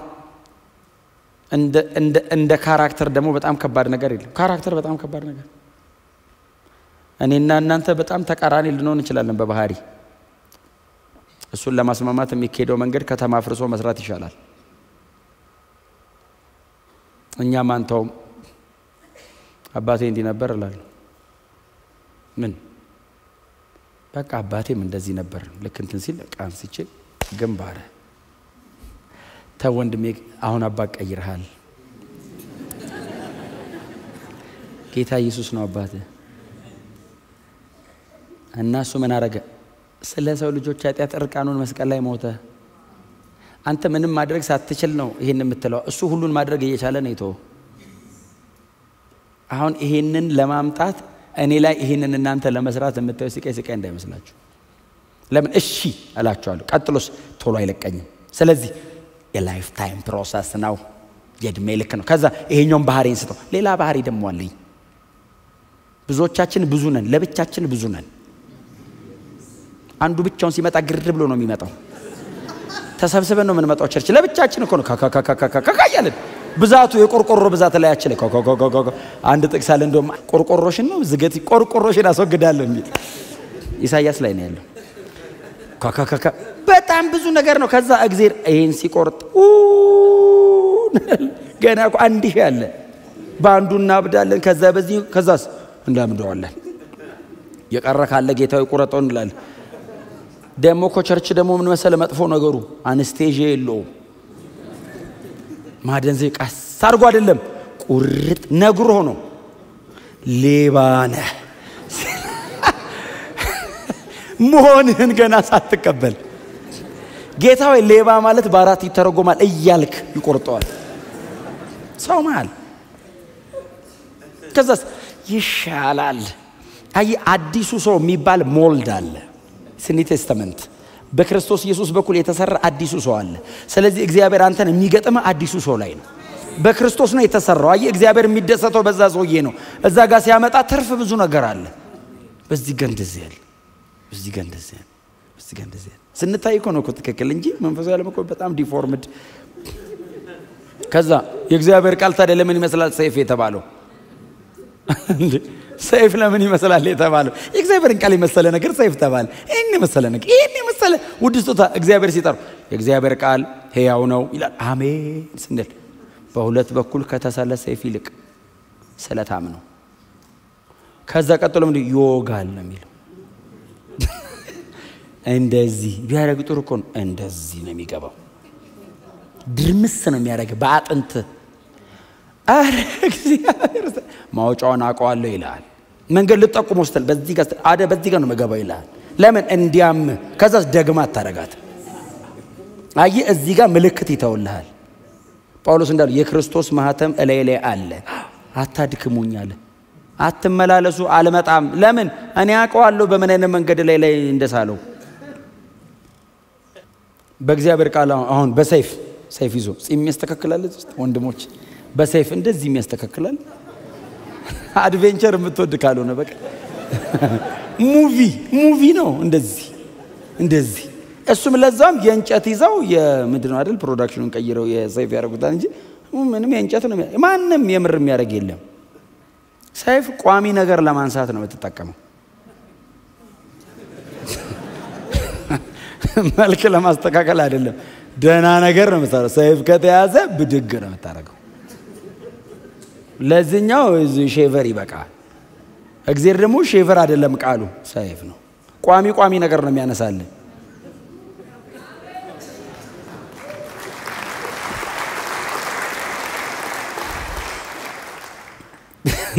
እንደ ካራክተር ደግሞ በጣም ከባድ ነገር የለም። ካራክተር በጣም ከባድ ነገር። እኔና እናንተ በጣም ተቃራኒ ልንሆን እንችላለን በባህሪ። እሱን ለማስማማት የሚካሄደው መንገድ ከተማ ፍርሶ መስራት ይሻላል። እኛ ማንተው አባቴ እንዲህ ነበር እላለሁ። ምን በቃ አባቴም እንደዚህ ነበር። ልክ እንትን ሲል ቃንስቼ ግንባር ተወንድሜ አሁን አባ ቀይረሃል። ጌታ ኢየሱስ ነው አባቴ። እና እሱ ምን አረገ? ስለ ሰው ልጆች ኃጢአት እርቃኑን መስቀል ላይ ሞተ። አንተ ምንም ማድረግ ሳትችል ነው ይሄን የምትለው። እሱ ሁሉን ማድረግ እየቻለ ነው ይተው። አሁን ይሄንን ለማምጣት እኔ ላይ ይሄንን እናንተ ለመስራት የምታዩ ስቃይ እንዳይመስላችሁ። ለምን እሺ አላችኋለሁ። ቀጥሎስ ቶሎ አይለቀኝም። ስለዚህ የላይፍ ታይም ፕሮሰስ ነው፣ የእድሜ ልክ ነው። ከዛ ይሄኛውን ባህሪን ስተው ሌላ ባህሪ ደግሞ አለኝ። ብዙዎቻችን ብዙ ነን፣ ለብቻችን ብዙ ነን። አንዱ ብቻውን ሲመጣ ግርድ ብሎ ነው የሚመጣው። ተሰብስበን ነው የምንመጣው ቸርች። ለብቻችን እኮ ነው ካካካካካካ ያለን። ብዛቱ የቆርቆሮ ብዛት ላይ ያችለ ኮኮኮኮ አንድ ጥቅስ አለ እንደውም ቆርቆሮሽን ነው ዝገት ቆርቆሮሽን አስወግዳለሁ የሚል ኢሳይያስ ላይ ነው ያለው። ካካካካ በጣም ብዙ ነገር ነው። ከዛ እግዚአብሔር ይሄን ሲቆርጥ ገና እኮ አንድ ሺህ አለ። ባንዱ እናብዳለን። ከዛ በዚህ ከዛስ እንዳምደዋለን። የቀረ ካለ ጌታው ይቆረጠው እንላለን። ደሞ እኮ ቸርች ደሞ ምን መሰለ መጥፎ ነገሩ አንስቴዥያ የለውም። ማደንዘ ቃስ አድርጎ አይደለም ቁርጥ ነግሮ ነው። ሌባ ነህ መሆንህን ገና ሳትቀበል ጌታው ሌባ ማለት በአራት ይተረጎማል እያልክ ይቆርጠዋል ሰው ማለት። ከዛስ ይሻላል። አይ አዲሱ ሰው የሚባል ሞልድ አለ። ስኒ ቴስተመንት በክርስቶስ ኢየሱስ በኩል የተሰራ አዲሱ ሰው አለ። ስለዚህ እግዚአብሔር አንተን የሚገጥም አዲሱ ሰው ላይ ነው። በክርስቶስ ነው የተሰራው። አይ እግዚአብሔር የሚደሰተው በዛ ሰውዬ ነው። እዛ ጋር ሲያመጣ ትርፍ ብዙ ነገር አለ። በዚህ ገንደዝ ያለ በዚህ ገንደዝ ያለ በዚህ ገንደዝ ያለ ስንታይ እኮ ነው ትክክል እንጂ መንፈሳዊ ዓለም እኮ በጣም ዲፎርምድ። ከዛ የእግዚአብሔር ቃል ታዲያ ለምን ይመስላል ሰይፍ የተባለው? ሰይፍ ለምን ይመስላል የተባለው? የእግዚአብሔርን ቃል የመሰለ ነገር ሰይፍ ተባለ። እኔ መሰለ ነገር እኔ መሰለ ውድ ስጦታ እግዚአብሔር ሲጠራ የእግዚአብሔር ቃል ሕያው ነው ይላል። አሜን ስንል በሁለት በኩል ከተሳለ ሰይፍ ይልቅ ስለታም ነው። ከዛ ቀጥሎ ምን ይወጋል ነው የሚለው እንደዚህ ቢያረግ ጥሩ እኮ ነው እንደዚህ ነው የሚገባው ድርምስ ነው የሚያረግ በአጥንት እግዚአብሔር ማውጫውን አቋዋለሁ ይላል መንገድ ልጠቁም ወስተል በዚህ ጋር በዚህ ጋር ነው መገባው ይላል ለምን እንዲያም ከዛስ ደግማ አታረጋት አይ እዚህ ጋር ምልክት ይተውልሃል ጳውሎስ እንዳለው የክርስቶስ ማህተም እላይ አለ አታድክሙኝ አለ አትመላለሱ አልመጣም ለምን እኔ አቋዋለሁ በምን አይነት መንገድ ላይ እንደሳለው በእግዚአብሔር ቃል አሁን በሰይፍ ይዞ ጺም ያስተካክላል ወንድሞች በሰይፍ እንደዚህ የሚያስተካክላል አድቬንቸር የምትወድ ካልሆነ በቃ ሙቪ ነው እንደዚህ እሱም ለዛም የእንጨት ይዛው የምንድነው አይደል ፕሮዳክሽኑን ቀይረው የሰይፍ ያረጉታል እንጂ ምንም የእንጨት ነው ማንንም የምር የሚያረግ የለም ሰይፍ ቋሚ ነገር ለማንሳት ነው የምትጠቀመው መልክ ለማስተካከል አይደለም ደህና ነገር ነው የምታረገው ሰይፍ ከተያዘ ብድግ ነው የምታረገው ለዚህኛው ሼቨር ይበቃል እግዚአብሔር ደግሞ ሼቨር አይደለም ቃሉ ሰይፍ ነው ቋሚ ነገር ነው የሚያነሳልን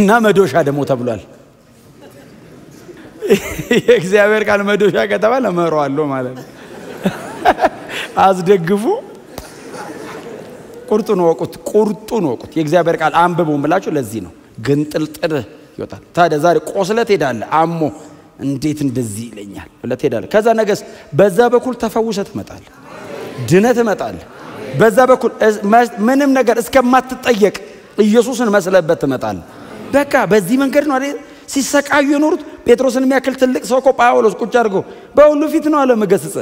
እና መዶሻ ደግሞ ተብሏል የእግዚአብሔር ቃል መዶሻ ከተባለ መሮአለው ማለት ነው አዝደግፉ ቁርጡን ወቁት የእግዚአብሔር ቃል አንብበው ብላችሁ ለዚህ ነው ግንጥልጥል ይወጣል ታዲያ ዛሬ ቆስለት ሄዳለ አሞ እንዴት እንደዚህ ይለኛል ብለህ ሄዳለ ከዛ ነገስ በዛ በኩል ተፈውሰት መጣል ድነት መጣል በዛ በኩል ምንም ነገር እስከማትጠየቅ ኢየሱስን መስለበት መጣል በቃ በዚህ መንገድ ነው አይደል ሲሰቃዩ የኖሩት ጴጥሮስን የሚያክል ትልቅ ሰው እኮ ጳውሎስ ቁጭ አድርጎ በሁሉ ፊት ነው አለ መገሰጸ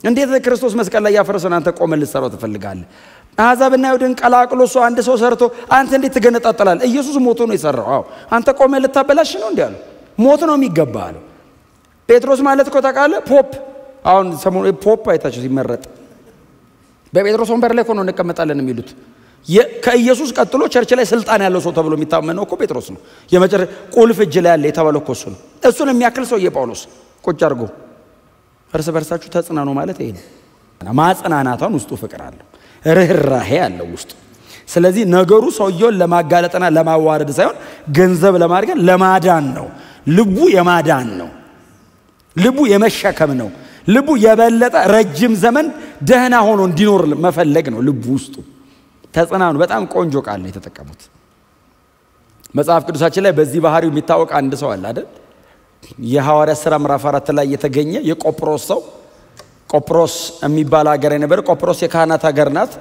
እንዴት ክርስቶስ መስቀል ላይ ያፈረሰን አንተ ቆመን ልትሰራው ትፈልጋለህ አሕዛብና ይሁድን ቀላቅሎ ሰው አንድ ሰው ሰርቶ አንተ እንዴት ትገነጣጣላለህ ኢየሱስ ሞቶ ነው የሰራው አዎ አንተ ቆመን ልታበላሽ ነው እንዴ አለው ሞት ነው የሚገባው ጴጥሮስ ማለት እኮ ታውቃለህ ፖፕ አሁን ሰሞኑ ፖፕ አይታችሁ ሲመረጥ በጴጥሮስ ወንበር ላይ ሆኖ እንቀመጣለን የሚሉት ከኢየሱስ ቀጥሎ ቸርች ላይ ስልጣን ያለው ሰው ተብሎ የሚታመነው እኮ ጴጥሮስ ነው የመጨረሻ ቁልፍ እጅ ላይ ያለ የተባለው እኮ እሱ ነው እሱን የሚያክል ሰው የጳውሎስ ቁጭ አድርጎ እርስ በርሳችሁ ተጽናኑ ማለት ይሄ ነው ማጽናናታን ውስጡ ፍቅር አለ ርህራሄ አለ ውስጡ ስለዚህ ነገሩ ሰውየውን ለማጋለጥና ለማዋረድ ሳይሆን ገንዘብ ለማድረግ ለማዳን ነው ልቡ የማዳን ነው ልቡ የመሸከም ነው ልቡ የበለጠ ረጅም ዘመን ደህና ሆኖ እንዲኖር መፈለግ ነው ልቡ ውስጡ ተጽናኑ በጣም ቆንጆ ቃል ነው የተጠቀሙት መጽሐፍ ቅዱሳችን ላይ በዚህ ባህሪው የሚታወቅ አንድ ሰው አለ አይደል የሐዋርያት ሥራ ምዕራፍ 4 ላይ የተገኘ የቆጵሮስ ሰው ቆጵሮስ የሚባል ሀገር የነበረ ቆጵሮስ የካህናት ሀገር ናት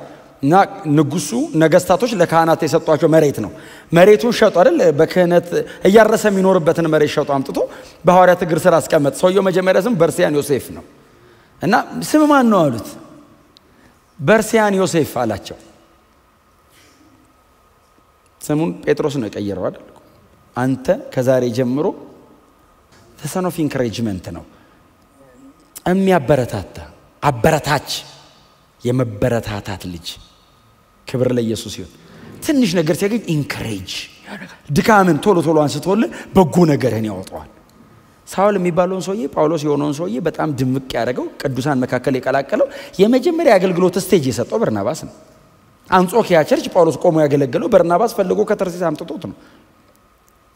እና ንጉሱ ነገስታቶች ለካህናት የሰጧቸው መሬት ነው መሬቱን ሸጡ አይደል በክህነት እያረሰ የሚኖርበትን መሬት ሸጡ አምጥቶ በሐዋርያት እግር ስር አስቀመጥ ሰውየው መጀመሪያ ስም በርሲያን ዮሴፍ ነው እና ስም ማን ነው አሉት በርሲያን ዮሴፍ አላቸው ስሙን ጴጥሮስ ነው የቀየረው አይደል አንተ ከዛሬ ጀምሮ ተሰን ኦፍ ኢንካሬጅመንት ነው የሚያበረታታ አበረታች የመበረታታት ልጅ ክብር ለኢየሱስ ይሁን ትንሽ ነገር ሲያገኝ ኢንካሬጅ ድካምን ቶሎ አንስቶል በጎ ነገርን ያወጣዋል ሳውል የሚባለውን ሰውዬ ጳውሎስ የሆነውን ሰውዬ በጣም ድምቅ ያደረገው ቅዱሳን መካከል የቀላቀለው የመጀመሪያ አገልግሎት ስቴጅ የሰጠው በርናባስ ነው አንጾኪያ ቸርች ጳውሎስ ቆሞ ያገለገለው በርናባስ ፈልጎ ከተርሲስ አምጥቶት ነው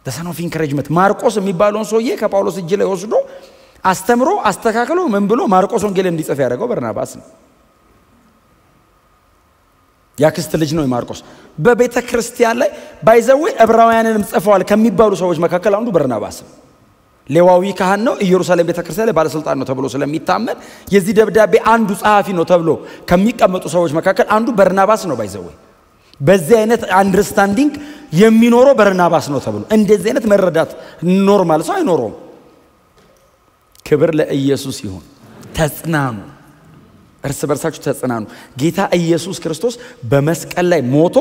ተሰን ኦፍ ኢንካሬጅመንት ማርቆስ የሚባለውን ሰውዬ ከጳውሎስ እጅ ላይ ወስዶ አስተምሮ አስተካክሎ ምን ብሎ ማርቆስ ወንጌል እንዲጽፍ ያደረገው በርናባስ ነው ያክስት ልጅ ነው ማርቆስ በቤተ ክርስቲያን ላይ ባይዘው ዕብራውያንንም ጽፈዋል ከሚባሉ ሰዎች መካከል አንዱ በርናባስ ነው ሌዋዊ ካህን ነው ኢየሩሳሌም ቤተ ክርስቲያን ላይ ባለስልጣን ነው ተብሎ ስለሚታመን የዚህ ደብዳቤ አንዱ ጸሐፊ ነው ተብሎ ከሚቀመጡ ሰዎች መካከል አንዱ በርናባስ ነው ባይዘው በዚህ አይነት አንደርስታንዲንግ የሚኖረው በርናባስ ነው ተብሎ እንደዚህ አይነት መረዳት ኖርማል ሰው አይኖርም ክብር ለኢየሱስ ይሁን ተጽናኑ እርስ በርሳችሁ ተጽናኑ ጌታ ኢየሱስ ክርስቶስ በመስቀል ላይ ሞቶ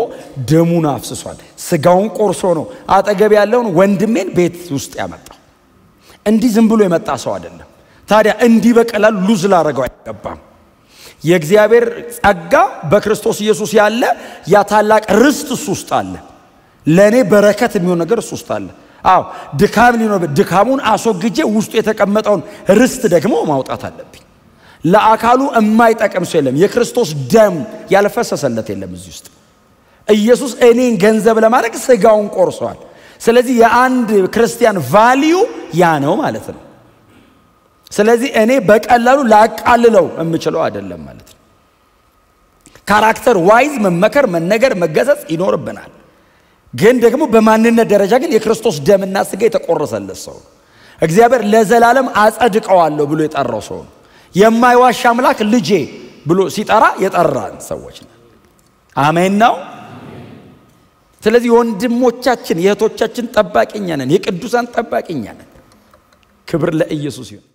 ደሙን አፍስሷል ስጋውን ቆርሶ ነው አጠገብ ያለውን ወንድሜን ቤት ውስጥ ያመጣው እንዲህ ዝም ብሎ የመጣ ሰው አይደለም ታዲያ እንዲህ በቀላሉ ሉዝ ላረጋው አይገባም የእግዚአብሔር ጸጋ በክርስቶስ ኢየሱስ ያለ ያ ታላቅ ርስት እሱ ውስጥ አለ ለኔ በረከት የሚሆን ነገር እሱ ውስጥ አለ አዎ ድካም ሊኖርበት ድካሙን አስወግጄ ውስጡ የተቀመጠውን ርስት ደግሞ ማውጣት አለብኝ ለአካሉ የማይጠቅም ሰው የለም የክርስቶስ ደም ያልፈሰሰለት የለም እዚህ ውስጥ ኢየሱስ እኔን ገንዘብ ለማድረግ ስጋውን ቆርሷል ስለዚህ የአንድ ክርስቲያን ቫልዩ ያ ነው ማለት ነው ስለዚህ እኔ በቀላሉ ላቃልለው የምችለው አይደለም ማለት ነው ካራክተር ዋይዝ መመከር መነገር መገሰጽ ይኖርብናል ግን ደግሞ በማንነት ደረጃ ግን የክርስቶስ ደምና ስጋ የተቆረሰለት ሰው እግዚአብሔር ለዘላለም አጸድቀዋለሁ ብሎ የጠራው ሰው የማይዋሽ አምላክ ልጄ ብሎ ሲጠራ የጠራን ሰዎች ነን አሜን ነው ስለዚህ ወንድሞቻችን የእህቶቻችን ጠባቂኛ ነን የቅዱሳን ጠባቂኛ ነን ክብር ለኢየሱስ ይሁን